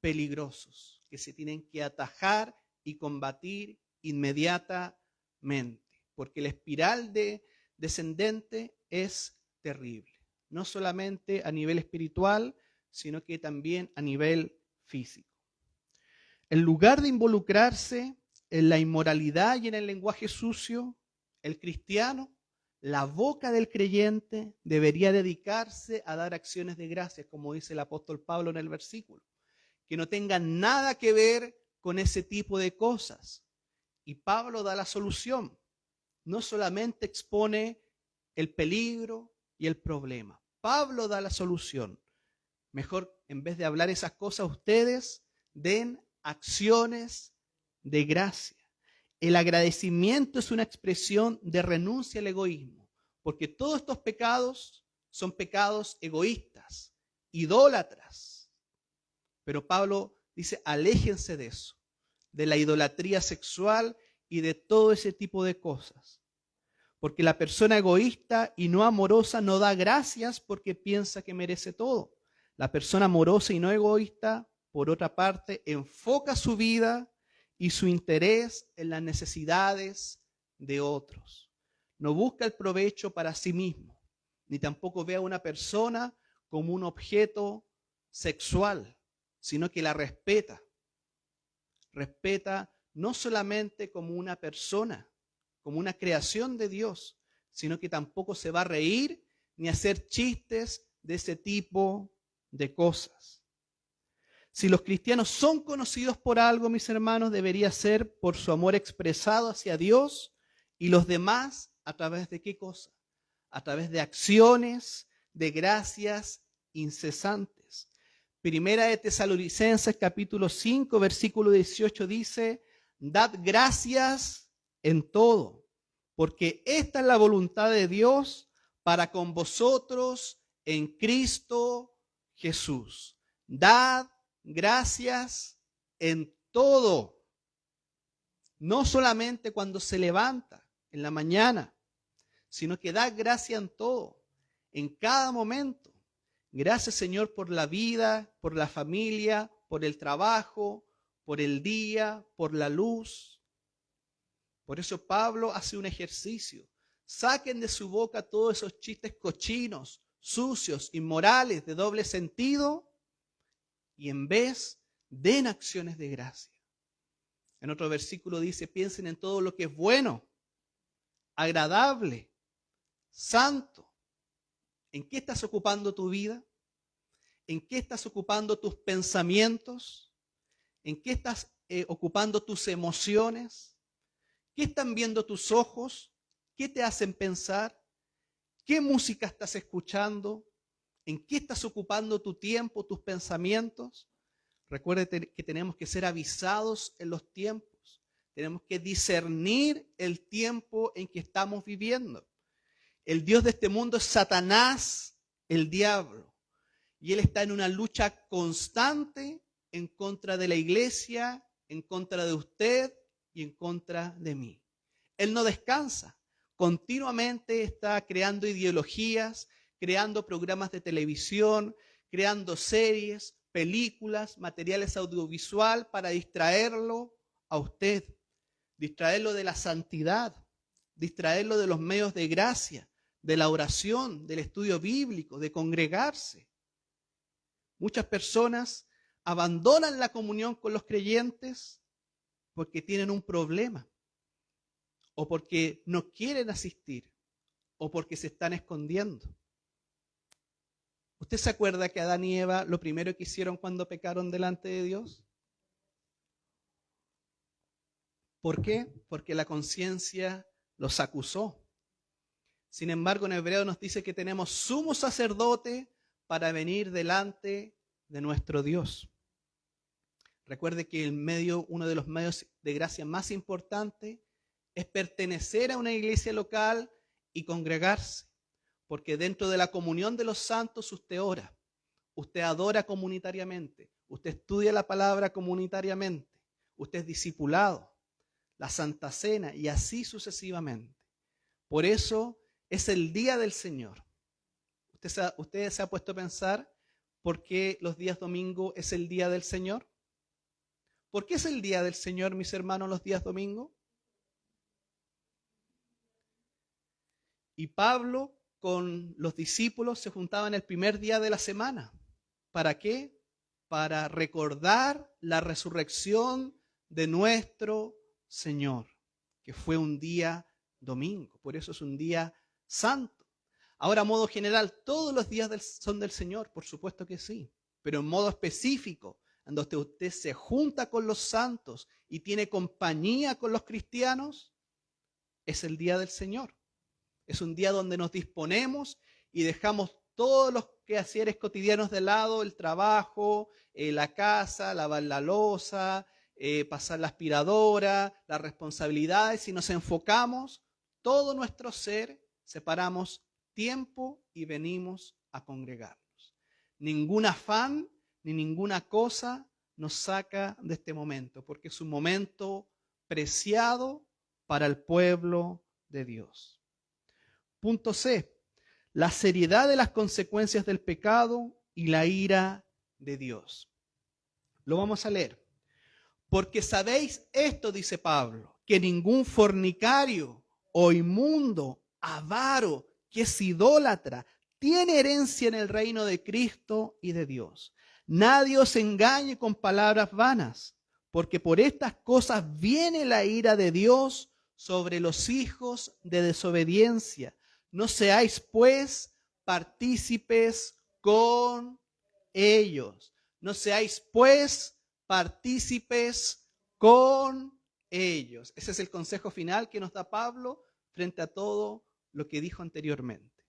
peligrosos que se tienen que atajar y combatir inmediatamente, porque la espiral descendente es terrible, no solamente a nivel espiritual, sino que también a nivel físico. En lugar de involucrarse en la inmoralidad y en el lenguaje sucio, el cristiano, la boca del creyente, debería dedicarse a dar acciones de gracias, como dice el apóstol Pablo en el versículo, que no tengan nada que ver con ese tipo de cosas. Y Pablo da la solución. No solamente expone el peligro y el problema. Pablo da la solución. Mejor, en vez de hablar esas cosas, ustedes den acciones de gracia. El agradecimiento es una expresión de renuncia al egoísmo, porque todos estos pecados son pecados egoístas, idólatras. Pero Pablo dice, aléjense de eso, de la idolatría sexual y de todo ese tipo de cosas. Porque la persona egoísta y no amorosa no da gracias porque piensa que merece todo. La persona amorosa y no egoísta, por otra parte, enfoca su vida y su interés en las necesidades de otros. No busca el provecho para sí mismo, ni tampoco ve a una persona como un objeto sexual, sino que la respeta. Respeta no solamente como una persona, como una creación de Dios, sino que tampoco se va a reír ni a hacer chistes de ese tipo de cosas. Si los cristianos son conocidos por algo, mis hermanos, debería ser por su amor expresado hacia Dios y los demás. ¿A través de qué cosa? A través de acciones de gracias incesantes. Primera de Tesalonicenses capítulo 5 versículo 18 dice: dad gracias en todo, porque esta es la voluntad de Dios para con vosotros en Cristo Jesús. Dad gracias en todo, no solamente cuando se levanta en la mañana, sino que da gracias en todo, en cada momento. Gracias, Señor, por la vida, por la familia, por el trabajo, por el día, por la luz. Por eso Pablo hace un ejercicio. Saquen de su boca todos esos chistes cochinos, sucios, inmorales, de doble sentido, y en vez den acciones de gracia. En otro versículo dice: piensen en todo lo que es bueno, agradable, santo. ¿En qué estás ocupando tu vida? ¿En qué estás ocupando tus pensamientos? ¿En qué estás ocupando tus emociones? ¿Qué están viendo tus ojos? ¿Qué te hacen pensar? ¿Qué música estás escuchando? ¿En qué estás ocupando tu tiempo, tus pensamientos? Recuerde que tenemos que ser avisados en los tiempos. Tenemos que discernir el tiempo en que estamos viviendo. El Dios de este mundo es Satanás, el diablo. Y él está en una lucha constante en contra de la iglesia, en contra de usted y en contra de mí. Él no descansa. Continuamente está creando ideologías, creando programas de televisión, creando series, películas, materiales audiovisual para distraerlo a usted. distraerlo de la santidad, distraerlo de los medios de gracia, de la oración, del estudio bíblico, de congregarse. Muchas personas abandonan la comunión con los creyentes porque tienen un problema, o porque no quieren asistir, o porque se están escondiendo. ¿Usted se acuerda que Adán y Eva lo primero que hicieron cuando pecaron delante de Dios? ¿Por qué? Porque la conciencia los acusó. Sin embargo, en Hebreo nos dice que tenemos sumo sacerdote para venir delante de nuestro Dios. Recuerde que uno de los medios de gracia más importantes es pertenecer a una iglesia local y congregarse. Porque dentro de la comunión de los santos usted ora, usted adora comunitariamente, usted estudia la palabra comunitariamente, usted es discipulado, la Santa Cena y así sucesivamente. Por eso es el día del Señor. ¿Usted se ha puesto a pensar por qué los días domingo es el día del Señor? ¿Por qué es el día del Señor, mis hermanos, los días domingo? Y Pablo con los discípulos se juntaban el primer día de la semana. ¿Para qué? Para recordar la resurrección de nuestro Señor, que fue un día domingo. Por eso es un día santo. Ahora, a modo general, todos los días son del Señor, por supuesto que sí. Pero en modo específico, en donde usted se junta con los santos y tiene compañía con los cristianos, es el día del Señor. Es un día donde nos disponemos y dejamos todos los quehaceres cotidianos de lado, el trabajo, la casa, lavar la loza, pasar la aspiradora, las responsabilidades, y nos enfocamos todo nuestro ser, separamos tiempo y venimos a congregarnos. Ningún afán ni ninguna cosa nos saca de este momento, porque es un momento preciado para el pueblo de Dios. Punto C, la seriedad de las consecuencias del pecado y la ira de Dios. Lo vamos a leer. Porque sabéis esto, dice Pablo, que ningún fornicario o inmundo, avaro, que es idólatra, tiene herencia en el reino de Cristo y de Dios. Nadie os engañe con palabras vanas, porque por estas cosas viene la ira de Dios sobre los hijos de desobediencia. No seáis, pues, partícipes con ellos. No seáis, pues, partícipes con ellos. Ese es el consejo final que nos da Pablo frente a todo lo que dijo anteriormente.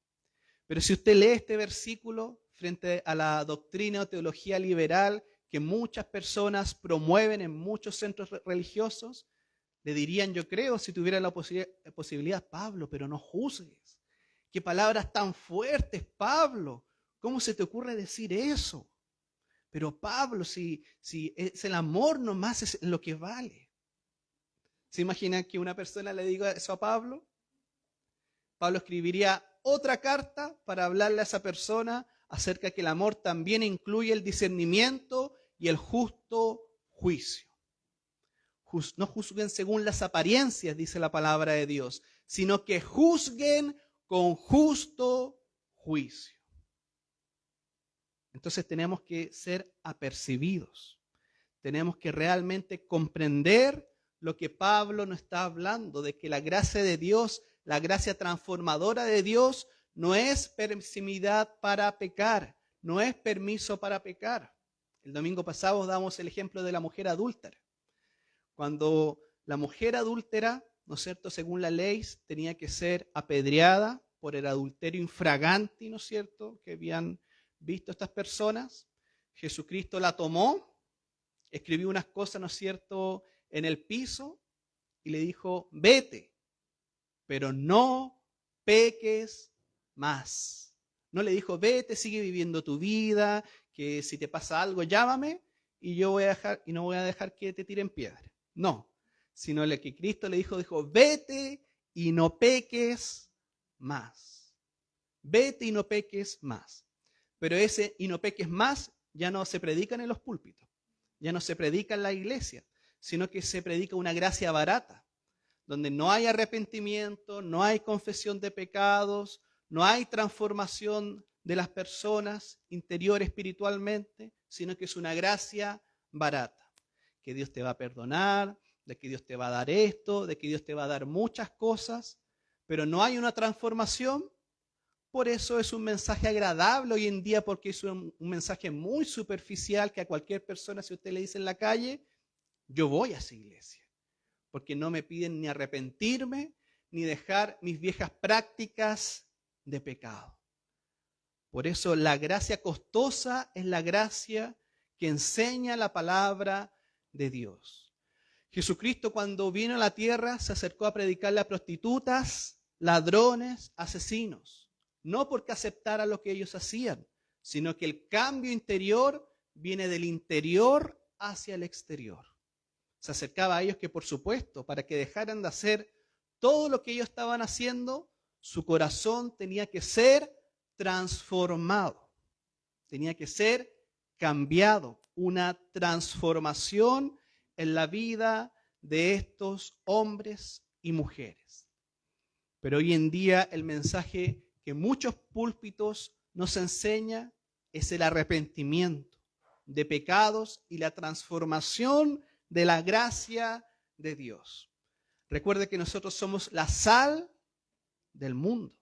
Pero si usted lee este versículo frente a la doctrina o teología liberal que muchas personas promueven en muchos centros religiosos, le dirían, yo creo, si tuviera la posibilidad, Pablo, pero no juzgues. Qué palabras tan fuertes, Pablo. ¿Cómo se te ocurre decir eso? Pero Pablo, si es el amor nomás es lo que vale. ¿Se imagina que una persona le diga eso a Pablo? Pablo escribiría otra carta para hablarle a esa persona acerca de que el amor también incluye el discernimiento y el justo juicio. No juzguen según las apariencias, dice la palabra de Dios, sino que juzguen con justo juicio. Entonces tenemos que ser apercibidos. Tenemos que realmente comprender lo que Pablo nos está hablando, de que la gracia de Dios, la gracia transformadora de Dios, no es permisividad para pecar, no es permiso para pecar. El domingo pasado damos el ejemplo de la mujer adúltera. Cuando la mujer adúltera, ¿no es cierto?, según la ley, tenía que ser apedreada por el adulterio infraganti, ¿no es cierto?, que habían visto estas personas. Jesucristo la tomó, escribió unas cosas, ¿no es cierto?, en el piso y le dijo, vete, pero no peques más. No le dijo, vete, sigue viviendo tu vida, que si te pasa algo, llámame y yo voy a dejar, y no voy a dejar que te tiren piedra. No, sino lo que Cristo le dijo, vete y no peques más. Vete y no peques más. Pero ese y no peques más ya no se predica en los púlpitos, ya no se predica en la iglesia, sino que se predica una gracia barata. donde no hay arrepentimiento, no hay confesión de pecados, no hay transformación de las personas interior espiritualmente, sino que es una gracia barata, que Dios te va a perdonar, de que Dios te va a dar esto, de que Dios te va a dar muchas cosas, pero no hay una transformación. Por eso es un mensaje agradable hoy en día, porque es un mensaje muy superficial que a cualquier persona, si usted le dice en la calle, yo voy a esa iglesia, porque no me piden ni arrepentirme, ni dejar mis viejas prácticas de pecado. Por eso la gracia costosa es la gracia que enseña la palabra de Dios. Jesucristo, cuando vino a la tierra, se acercó a predicarle a prostitutas, ladrones, asesinos. No porque aceptara lo que ellos hacían, sino que el cambio interior viene del interior hacia el exterior. Se acercaba a ellos que, por supuesto, para que dejaran de hacer todo lo que ellos estaban haciendo, su corazón tenía que ser transformado, tenía que ser cambiado, una transformación en la vida de estos hombres y mujeres. Pero hoy en día el mensaje que muchos púlpitos nos enseña es el arrepentimiento de pecados y la transformación de la gracia de Dios. Recuerde que nosotros somos la sal del mundo.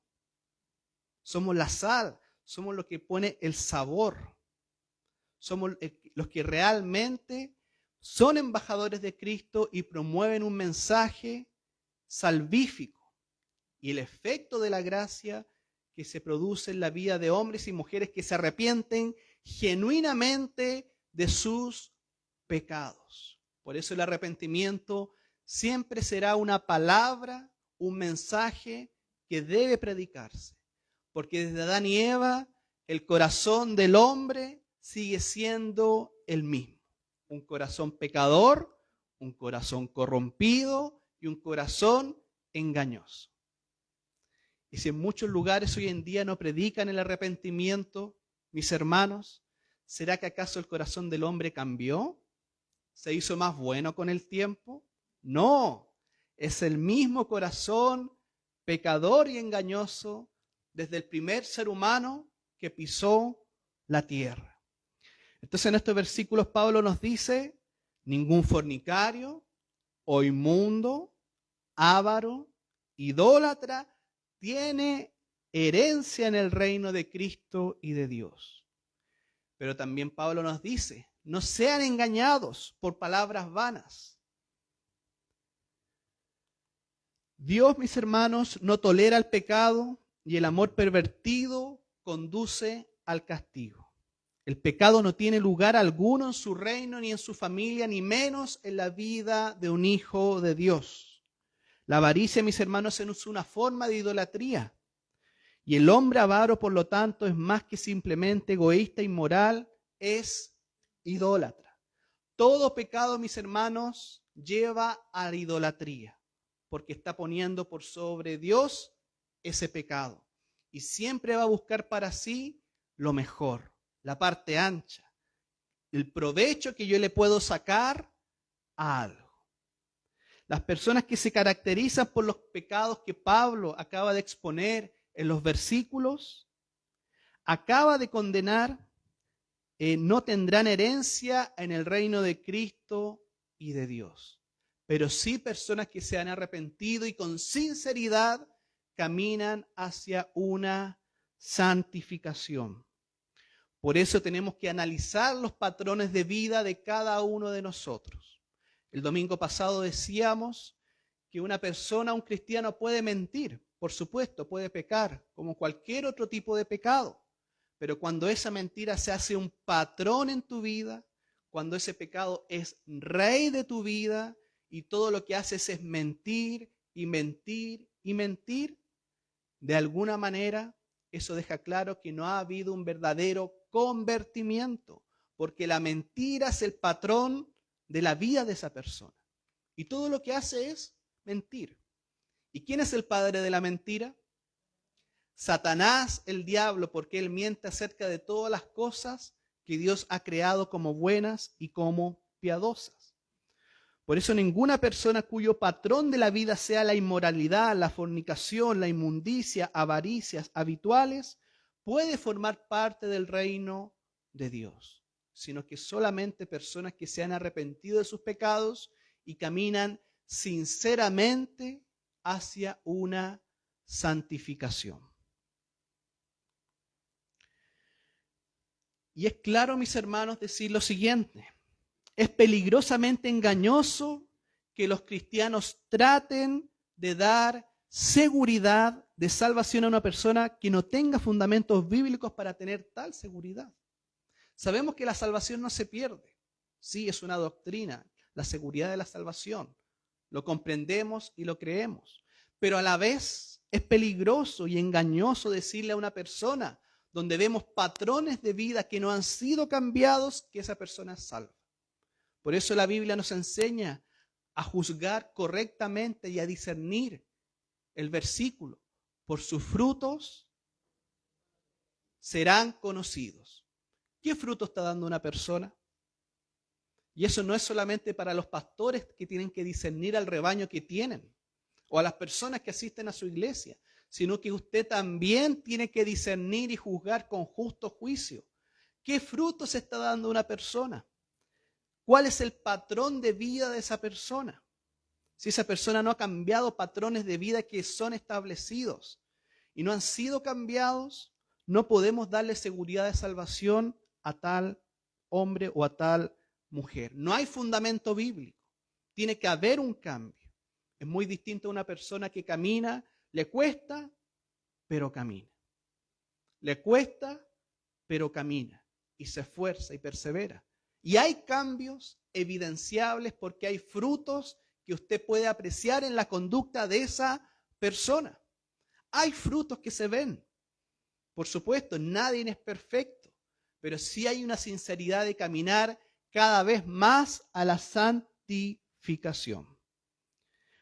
Somos la sal, somos lo que pone el sabor. Somos los que realmente son embajadores de Cristo y promueven un mensaje salvífico. Y el efecto de la gracia que se produce en la vida de hombres y mujeres que se arrepienten genuinamente de sus pecados. Por eso el arrepentimiento siempre será una palabra, un mensaje que debe predicarse. Porque desde Adán y Eva, el corazón del hombre sigue siendo el mismo. Un corazón pecador, un corazón corrompido y un corazón engañoso. Y si en muchos lugares hoy en día no predican el arrepentimiento, mis hermanos, ¿será que acaso el corazón del hombre cambió? ¿Se hizo más bueno con el tiempo? No, es el mismo corazón pecador y engañoso desde el primer ser humano que pisó la tierra. Entonces en estos versículos Pablo nos dice, ningún fornicario o inmundo, avaro, idólatra, tiene herencia en el reino de Cristo y de Dios. Pero también Pablo nos dice, no sean engañados por palabras vanas. Dios, mis hermanos, no tolera el pecado y el amor pervertido conduce al castigo. El pecado no tiene lugar alguno en su reino, ni en su familia, ni menos en la vida de un hijo de Dios. La avaricia, mis hermanos, es una forma de idolatría. Y el hombre avaro, por lo tanto, es más que simplemente egoísta, inmoral, es idólatra. Todo pecado, mis hermanos, lleva a la idolatría, porque está poniendo por sobre Dios ese pecado. Y siempre va a buscar para sí lo mejor, la parte ancha, el provecho que yo le puedo sacar a algo. Las personas que se caracterizan por los pecados que Pablo acaba de exponer en los versículos, acaba de condenar, no tendrán herencia en el reino de Cristo y de Dios. Pero sí personas que se han arrepentido y con sinceridad caminan hacia una santificación. Por eso tenemos que analizar los patrones de vida de cada uno de nosotros. El domingo pasado decíamos que una persona, un cristiano, puede mentir. Por supuesto, puede pecar, como cualquier otro tipo de pecado. Pero cuando esa mentira se hace un patrón en tu vida, cuando ese pecado es rey de tu vida y todo lo que haces es mentir y mentir y mentir, de alguna manera eso deja claro que no ha habido un verdadero convertimiento, porque la mentira es el patrón de la vida de esa persona. Y todo lo que hace es mentir. ¿Y quién es el padre de la mentira? Satanás, el diablo, porque él miente acerca de todas las cosas que Dios ha creado como buenas y como piadosas. Por eso ninguna persona cuyo patrón de la vida sea la inmoralidad, la fornicación, la inmundicia, avaricias habituales, puede formar parte del reino de Dios, sino que solamente personas que se han arrepentido de sus pecados y caminan sinceramente hacia una santificación. Y es claro, mis hermanos, decir lo siguiente: es peligrosamente engañoso que los cristianos traten de dar seguridad de salvación a una persona que no tenga fundamentos bíblicos para tener tal seguridad. Sabemos que la salvación no se pierde. Sí, es una doctrina, la seguridad de la salvación. Lo comprendemos y lo creemos. Pero a la vez es peligroso y engañoso decirle a una persona donde vemos patrones de vida que no han sido cambiados, que esa persona es salva. Por eso la Biblia nos enseña a juzgar correctamente y a discernir el versículo. Por sus frutos serán conocidos. ¿Qué fruto está dando una persona? Y eso no es solamente para los pastores que tienen que discernir al rebaño que tienen o a las personas que asisten a su iglesia, sino que usted también tiene que discernir y juzgar con justo juicio. ¿Qué fruto se está dando una persona? ¿Cuál es el patrón de vida de esa persona? Si esa persona no ha cambiado patrones de vida que son establecidos y no han sido cambiados, no podemos darle seguridad de salvación a tal hombre o a tal mujer. No hay fundamento bíblico. Tiene que haber un cambio. Es muy distinto a una persona que camina, le cuesta, pero camina. Le cuesta, pero camina y se esfuerza y persevera. Y hay cambios evidenciables porque hay frutos que usted puede apreciar en la conducta de esa persona. Hay frutos que se ven. Por supuesto, nadie es perfecto, pero sí hay una sinceridad de caminar cada vez más a la santificación.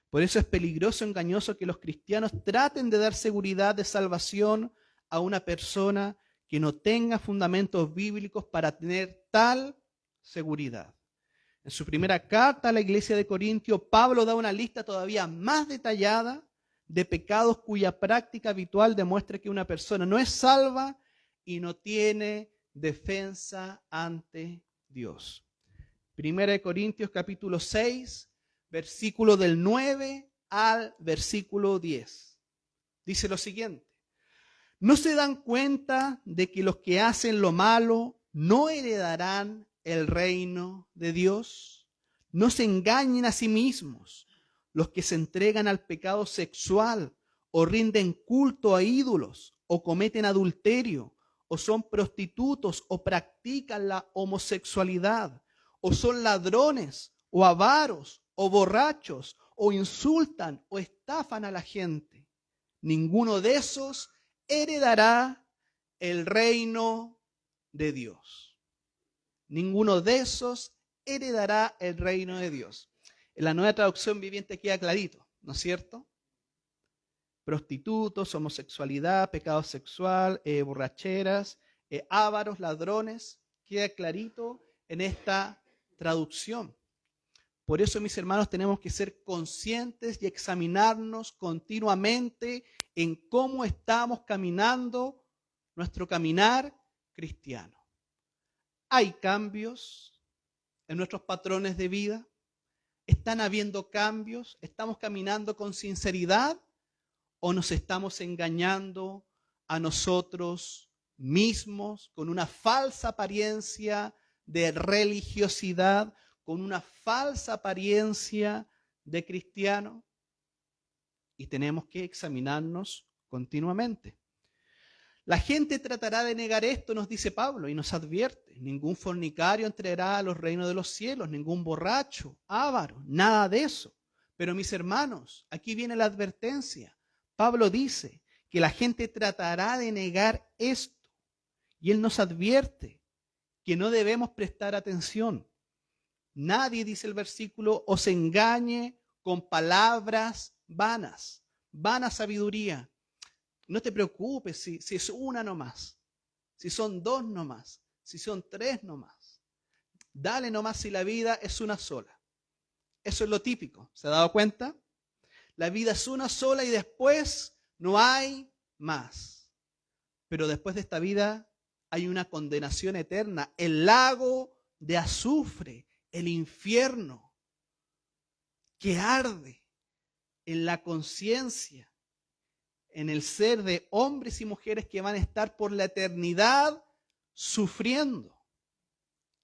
Por eso es peligroso, engañoso que los cristianos traten de dar seguridad de salvación a una persona que no tenga fundamentos bíblicos para tener tal seguridad. En su primera carta a la iglesia de Corintio, Pablo da una lista todavía más detallada de pecados cuya práctica habitual demuestra que una persona no es salva y no tiene defensa ante Dios. Primera de Corintios capítulo 6, versículo del 9 al versículo 10. Dice lo siguiente: ¿no se dan cuenta de que los que hacen lo malo no heredarán el reino de Dios? No se engañen a sí mismos. Los que se entregan al pecado sexual o rinden culto a ídolos o cometen adulterio o son prostitutos o practican la homosexualidad o son ladrones o avaros o borrachos o insultan o estafan a la gente, ninguno de esos heredará el reino de Dios. Ninguno de esos heredará el reino de Dios. En la Nueva Traducción Viviente queda clarito, ¿no es cierto? Prostitutos, homosexualidad, pecado sexual, borracheras, ávaros, ladrones, queda clarito en esta traducción. Por eso, mis hermanos, tenemos que ser conscientes y examinarnos continuamente en cómo estamos caminando nuestro caminar cristiano. ¿Hay cambios en nuestros patrones de vida? ¿Están habiendo cambios? ¿Estamos caminando con sinceridad o nos estamos engañando a nosotros mismos con una falsa apariencia de religiosidad, con una falsa apariencia de cristiano? Y tenemos que examinarnos continuamente. La gente tratará de negar esto, nos dice Pablo, y nos advierte: ningún fornicario entrará a los reinos de los cielos, ningún borracho, avaro, nada de eso. Pero mis hermanos, aquí viene la advertencia. Pablo dice que la gente tratará de negar esto, y él nos advierte que no debemos prestar atención. Nadie, dice el versículo, os engañe con palabras vanas, vana sabiduría. No te preocupes si es una nomás, si son dos nomás, si son tres nomás. Dale nomás si la vida es una sola. Eso es lo típico. ¿Se ha dado cuenta? La vida es una sola y después no hay más. Pero después de esta vida hay una condenación eterna, el lago de azufre, el infierno, que arde en la conciencia, en el ser de hombres y mujeres que van a estar por la eternidad sufriendo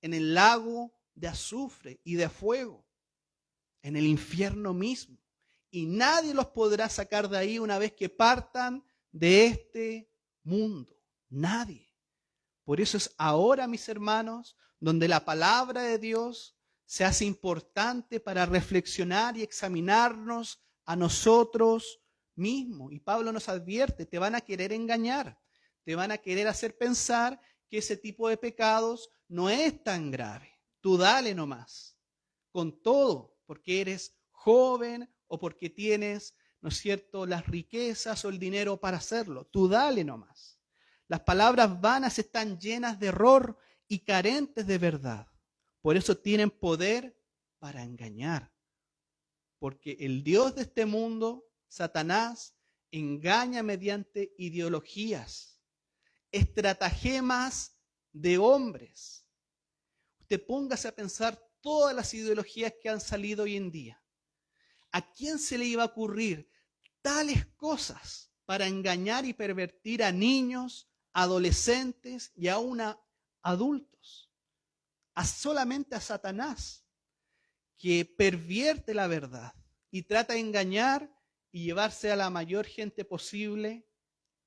en el lago de azufre y de fuego, en el infierno mismo. Y nadie los podrá sacar de ahí una vez que partan de este mundo. Nadie. Por eso es ahora, mis hermanos, donde la palabra de Dios se hace importante para reflexionar y examinarnos a nosotros mismos. Y Pablo nos advierte, te van a querer engañar, te van a querer hacer pensar que ese tipo de pecados no es tan grave. Tú dale nomás, con todo, porque eres joven o porque tienes, ¿no es cierto?, las riquezas o el dinero para hacerlo. Tú dale nomás. Las palabras vanas están llenas de error y carentes de verdad. Por eso tienen poder para engañar. Porque el Dios de este mundo, Satanás, engaña mediante ideologías, estratagemas de hombres. Usted póngase a pensar todas las ideologías que han salido hoy en día. ¿A quién se le iba a ocurrir tales cosas para engañar y pervertir a niños, adolescentes y aún a adultos? Solamente a Satanás, que pervierte la verdad y trata de engañar y llevarse a la mayor gente posible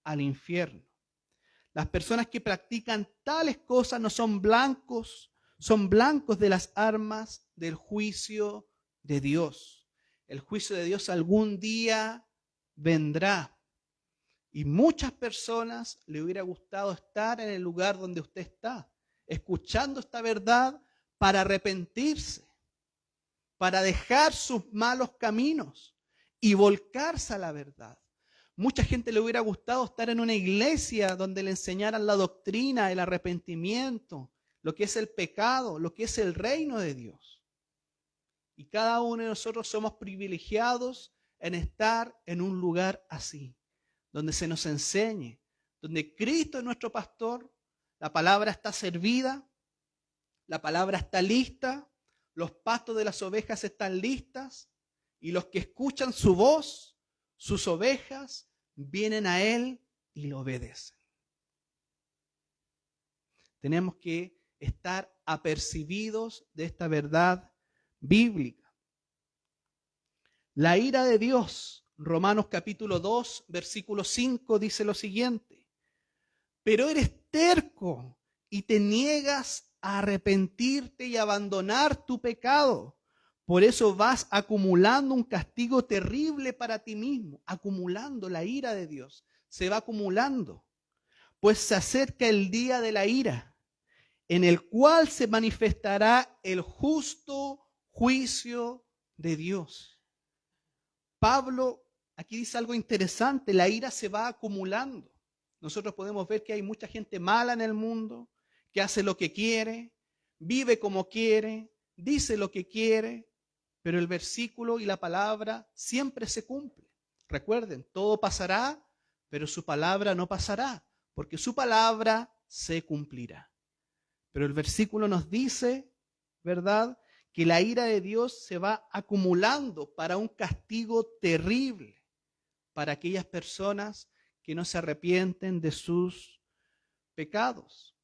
al infierno. Las personas que practican tales cosas no son blancos, son blancos de las armas del juicio de Dios. El juicio de Dios algún día vendrá. Y muchas personas le hubiera gustado estar en el lugar donde usted está, escuchando esta verdad para arrepentirse, para dejar sus malos caminos y volcarse a la verdad. Mucha gente le hubiera gustado estar en una iglesia donde le enseñaran la doctrina, el arrepentimiento, lo que es el pecado, lo que es el reino de Dios. Y cada uno de nosotros somos privilegiados en estar en un lugar así, donde se nos enseñe, donde Cristo es nuestro pastor, la palabra está servida, la palabra está lista, los pastos de las ovejas están listas y los que escuchan su voz, sus ovejas, vienen a Él y lo obedecen. Tenemos que estar apercibidos de esta verdad bíblica. La ira de Dios, Romanos capítulo 2, versículo 5, dice lo siguiente: pero eres terco y te niegas a arrepentirte y abandonar tu pecado. Por eso vas acumulando un castigo terrible para ti mismo, acumulando la ira de Dios. Se va acumulando, pues se acerca el día de la ira, en el cual se manifestará el justo juicio de Dios. Pablo aquí dice algo interesante, la ira se va acumulando. Nosotros podemos ver que hay mucha gente mala en el mundo, que hace lo que quiere, vive como quiere, dice lo que quiere, pero el versículo y la palabra siempre se cumple. Recuerden, todo pasará, pero su palabra no pasará, porque su palabra se cumplirá. Pero el versículo nos dice, ¿verdad?, que la ira de Dios se va acumulando para un castigo terrible para aquellas personas que no se arrepienten de sus pecados.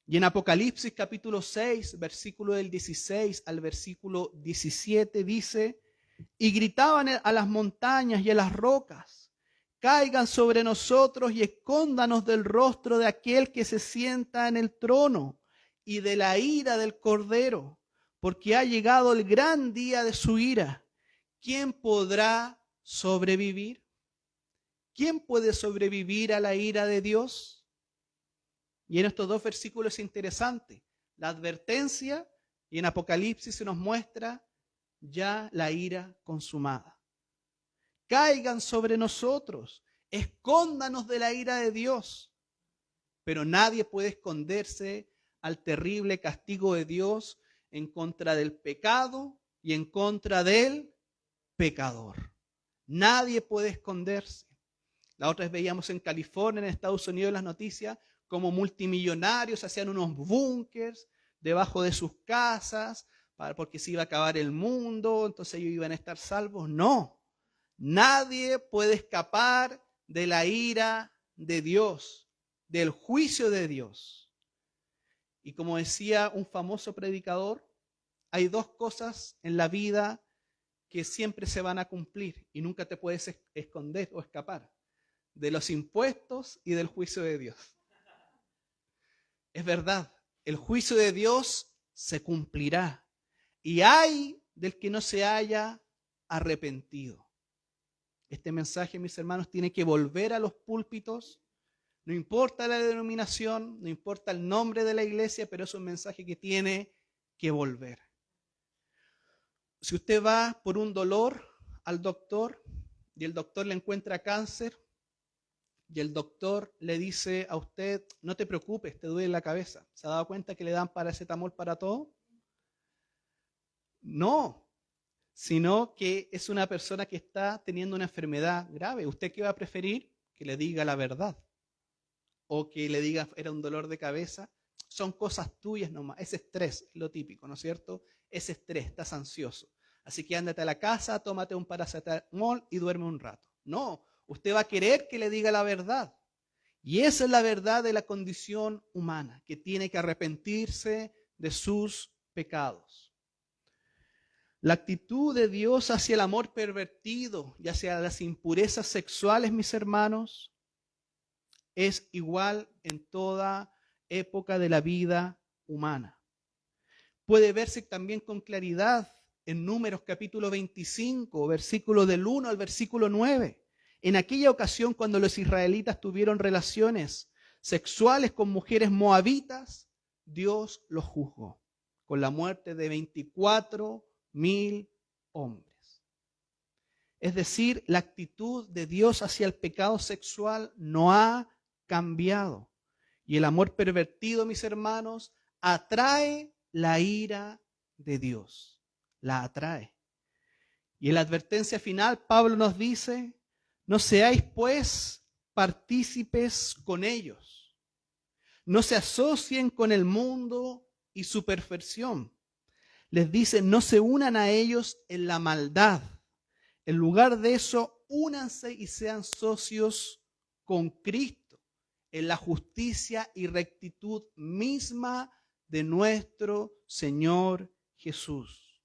Y en Apocalipsis capítulo 6, versículo del 16 al versículo 17 dice: y gritaban a las montañas y a las rocas, caigan sobre nosotros y escóndanos del rostro de aquel que se sienta en el trono y de la ira del Cordero, porque ha llegado el gran día de su ira. ¿Quién podrá sobrevivir? ¿Quién puede sobrevivir a la ira de Dios? Y en estos dos versículos es interesante. La advertencia, y en Apocalipsis se nos muestra ya la ira consumada. Caigan sobre nosotros, escóndanos de la ira de Dios. Pero nadie puede esconderse al terrible castigo de Dios en contra del pecado y en contra del pecador. Nadie puede esconderse. La otra vez veíamos en California, en Estados Unidos, las noticias, como multimillonarios hacían unos búnkers debajo de sus casas, porque se iba a acabar el mundo, entonces ellos iban a estar salvos. No, nadie puede escapar de la ira de Dios, del juicio de Dios. Y como decía un famoso predicador, hay dos cosas en la vida que siempre se van a cumplir y nunca te puedes esconder o escapar: de los impuestos y del juicio de Dios. Es verdad, el juicio de Dios se cumplirá y ay del que no se haya arrepentido. Este mensaje, mis hermanos, tiene que volver a los púlpitos. No importa la denominación, no importa el nombre de la iglesia, pero es un mensaje que tiene que volver. Si usted va por un dolor al doctor y el doctor le encuentra cáncer y el doctor le dice a usted: no te preocupes, te duele la cabeza. ¿Se ha dado cuenta que le dan paracetamol para todo? No, sino que es una persona que está teniendo una enfermedad grave. ¿Usted qué va a preferir? Que le diga la verdad o que le diga era un dolor de cabeza. Son cosas tuyas nomás. Es estrés, es lo típico, ¿no es cierto? Es estrés, estás ansioso. Así que ándate a la casa, tómate un paracetamol y duerme un rato. No, usted va a querer que le diga la verdad. Y esa es la verdad de la condición humana, que tiene que arrepentirse de sus pecados. La actitud de Dios hacia el amor pervertido y hacia las impurezas sexuales, mis hermanos, es igual en toda época de la vida humana. Puede verse también con claridad en Números capítulo 25, versículo del 1 al versículo 9. En aquella ocasión, cuando los israelitas tuvieron relaciones sexuales con mujeres moabitas, Dios los juzgó con la muerte de 24,000 hombres. Es decir, la actitud de Dios hacia el pecado sexual no ha cambiado. Y el amor pervertido, mis hermanos, atrae la ira de Dios. La atrae. Y en la advertencia final, Pablo nos dice: no seáis pues partícipes con ellos. No se asocien con el mundo y su perversión. Les dice: no se unan a ellos en la maldad. En lugar de eso, únanse y sean socios con Cristo en la justicia y rectitud misma de nuestro Señor Jesús.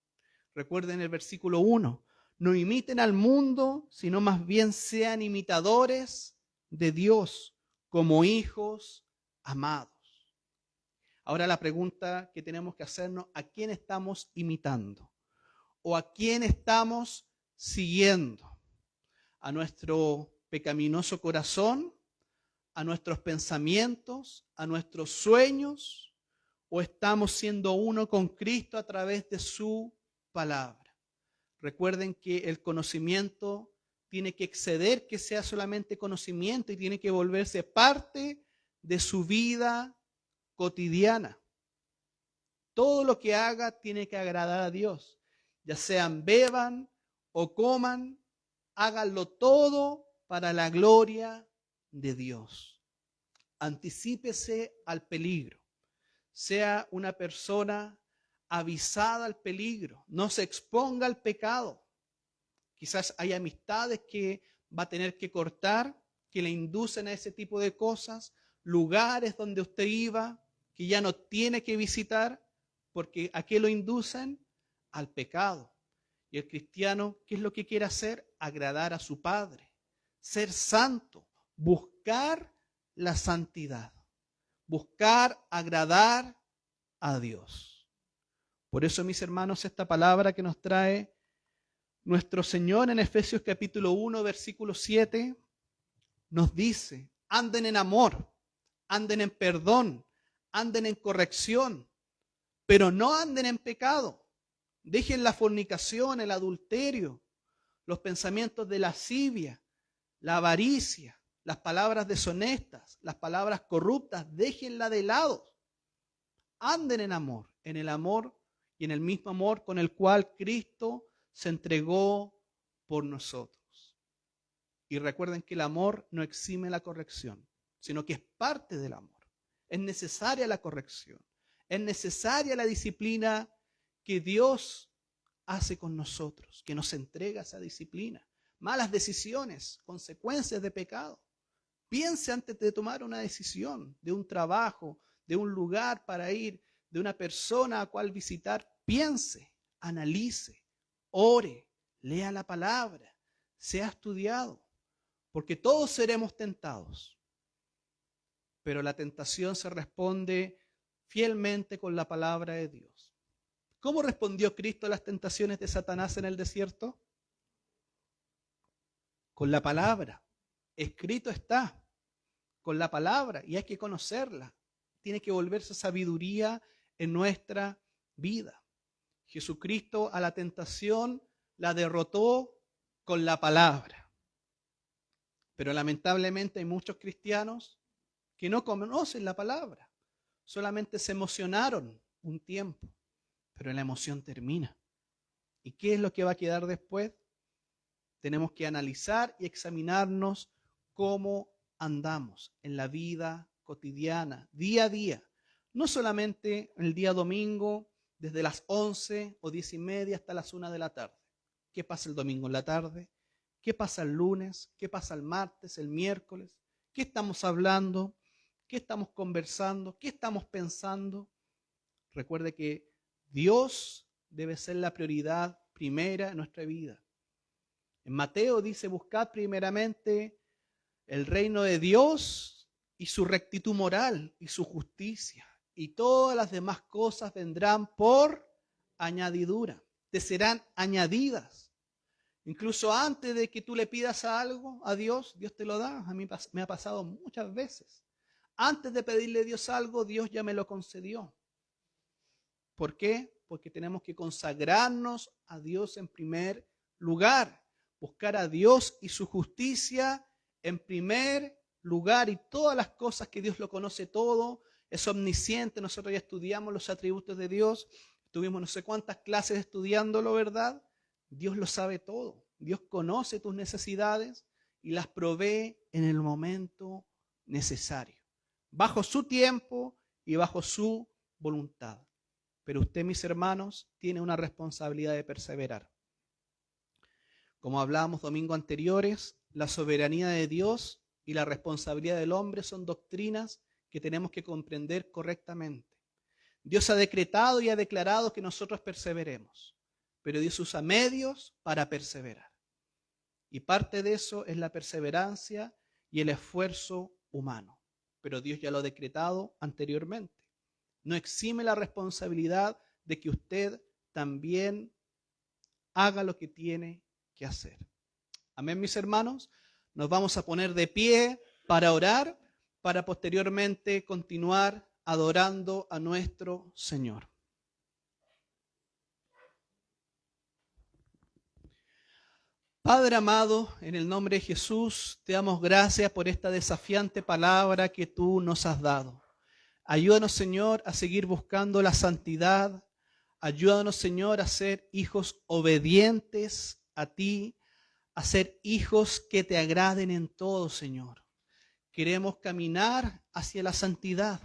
Recuerden el versículo 1. No imiten al mundo, sino más bien sean imitadores de Dios como hijos amados. Ahora la pregunta que tenemos que hacernos: ¿a quién estamos imitando? ¿O a quién estamos siguiendo? ¿A nuestro pecaminoso corazón? ¿A nuestros pensamientos? ¿A nuestros sueños? ¿O estamos siendo uno con Cristo a través de su palabra? Recuerden que el conocimiento tiene que exceder que sea solamente conocimiento y tiene que volverse parte de su vida cotidiana. Todo lo que haga tiene que agradar a Dios. Ya sean beban o coman, háganlo todo para la gloria de Dios. Anticípese al peligro. Sea una persona avisada al peligro. No se exponga al pecado. Quizás hay amistades que va a tener que cortar, que le inducen a ese tipo de cosas. Lugares donde usted iba, que ya no tiene que visitar, porque ¿a qué lo inducen? Al pecado. Y el cristiano, ¿qué es lo que quiere hacer? Agradar a su Padre, ser santo, buscar la santidad, buscar agradar a Dios. Por eso, mis hermanos, esta palabra que nos trae nuestro Señor en Efesios capítulo 1, versículo 7, nos dice: anden en amor, anden en perdón, anden en corrección, pero no anden en pecado. Dejen la fornicación, el adulterio, los pensamientos de lascivia, la avaricia, las palabras deshonestas, las palabras corruptas, déjenla de lado. Anden en amor, y y en el mismo amor con el cual Cristo se entregó por nosotros. Y recuerden que el amor no exime la corrección, sino que es parte del amor. Es necesaria la corrección, es necesaria la disciplina que Dios hace con nosotros, que nos entrega esa disciplina. Malas decisiones, consecuencias de pecado. Piense antes de tomar una decisión de un trabajo, de un lugar para ir, de una persona a cual visitar. Piense, analice, ore, lea la palabra, sea estudiado, porque todos seremos tentados. Pero la tentación se responde fielmente con la palabra de Dios. ¿Cómo respondió Cristo a las tentaciones de Satanás en el desierto? Con la palabra. Escrito está. Con la palabra, y hay que conocerla. Tiene que volverse sabiduría en nuestra vida. Jesucristo a la tentación la derrotó con la palabra. Pero lamentablemente hay muchos cristianos que no conocen la palabra. Solamente se emocionaron un tiempo, pero la emoción termina. ¿Y qué es lo que va a quedar después? Tenemos que analizar y examinarnos cómo andamos en la vida cotidiana, día a día. No solamente el día domingo, desde las 11 o 10:30 hasta las 1 de la tarde. ¿Qué pasa el domingo en la tarde? ¿Qué pasa el lunes? ¿Qué pasa el martes, el miércoles? ¿Qué estamos hablando? ¿Qué estamos conversando? ¿Qué estamos pensando? Recuerde que Dios debe ser la prioridad primera en nuestra vida. En Mateo dice: buscad primeramente el reino de Dios y su rectitud moral y su justicia, y todas las demás cosas vendrán por añadidura, te serán añadidas. Incluso antes de que tú le pidas algo a Dios, Dios te lo da. A mí me ha pasado muchas veces. Antes de pedirle a Dios algo, Dios ya me lo concedió. ¿Por qué? Porque tenemos que consagrarnos a Dios en primer lugar, buscar a Dios y su justicia en primer lugar, y todas las cosas que Dios lo conoce todo, es omnisciente. Nosotros ya estudiamos los atributos de Dios, tuvimos no sé cuántas clases estudiándolo, ¿verdad? Dios lo sabe todo, Dios conoce tus necesidades y las provee en el momento necesario, bajo su tiempo y bajo su voluntad. Pero usted, mis hermanos, tiene una responsabilidad de perseverar. Como hablábamos domingos anteriores, la soberanía de Dios y la responsabilidad del hombre son doctrinas que tenemos que comprender correctamente. Dios ha decretado y ha declarado que nosotros perseveremos, pero Dios usa medios para perseverar. Y parte de eso es la perseverancia y el esfuerzo humano. Pero Dios ya lo ha decretado anteriormente. No exime la responsabilidad de que usted también haga lo que tiene que hacer. Amén, mis hermanos. Nos vamos a poner de pie para orar, para posteriormente continuar adorando a nuestro Señor. Padre amado, en el nombre de Jesús, te damos gracias por esta desafiante palabra que tú nos has dado. Ayúdanos, Señor, a seguir buscando la santidad. Ayúdanos, Señor, a ser hijos obedientes a ti, a ser hijos que te agraden en todo, Señor. Queremos caminar hacia la santidad,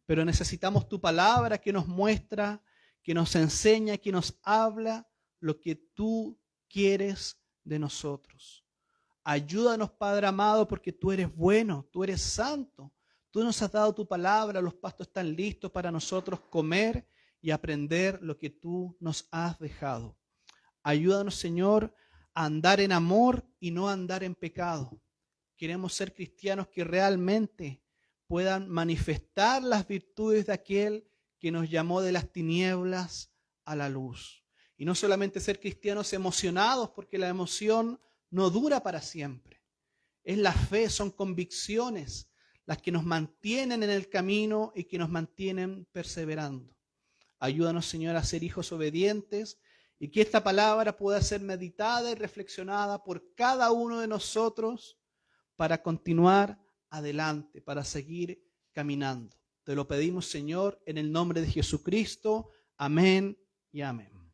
pero necesitamos tu palabra que nos muestra, que nos enseña, que nos habla lo que tú quieres de nosotros. Ayúdanos, Padre amado, porque tú eres bueno, tú eres santo. Tú nos has dado tu palabra, los pastos están listos para nosotros comer y aprender lo que tú nos has dejado. Ayúdanos, Señor, a andar en amor y no a andar en pecado. Queremos ser cristianos que realmente puedan manifestar las virtudes de aquel que nos llamó de las tinieblas a la luz. Y no solamente ser cristianos emocionados, porque la emoción no dura para siempre. Es la fe, son convicciones las que nos mantienen en el camino y que nos mantienen perseverando. Ayúdanos, Señor, a ser hijos obedientes y que esta palabra pueda ser meditada y reflexionada por cada uno de nosotros para continuar adelante, para seguir caminando. Te lo pedimos, Señor, en el nombre de Jesucristo. Amén y amén.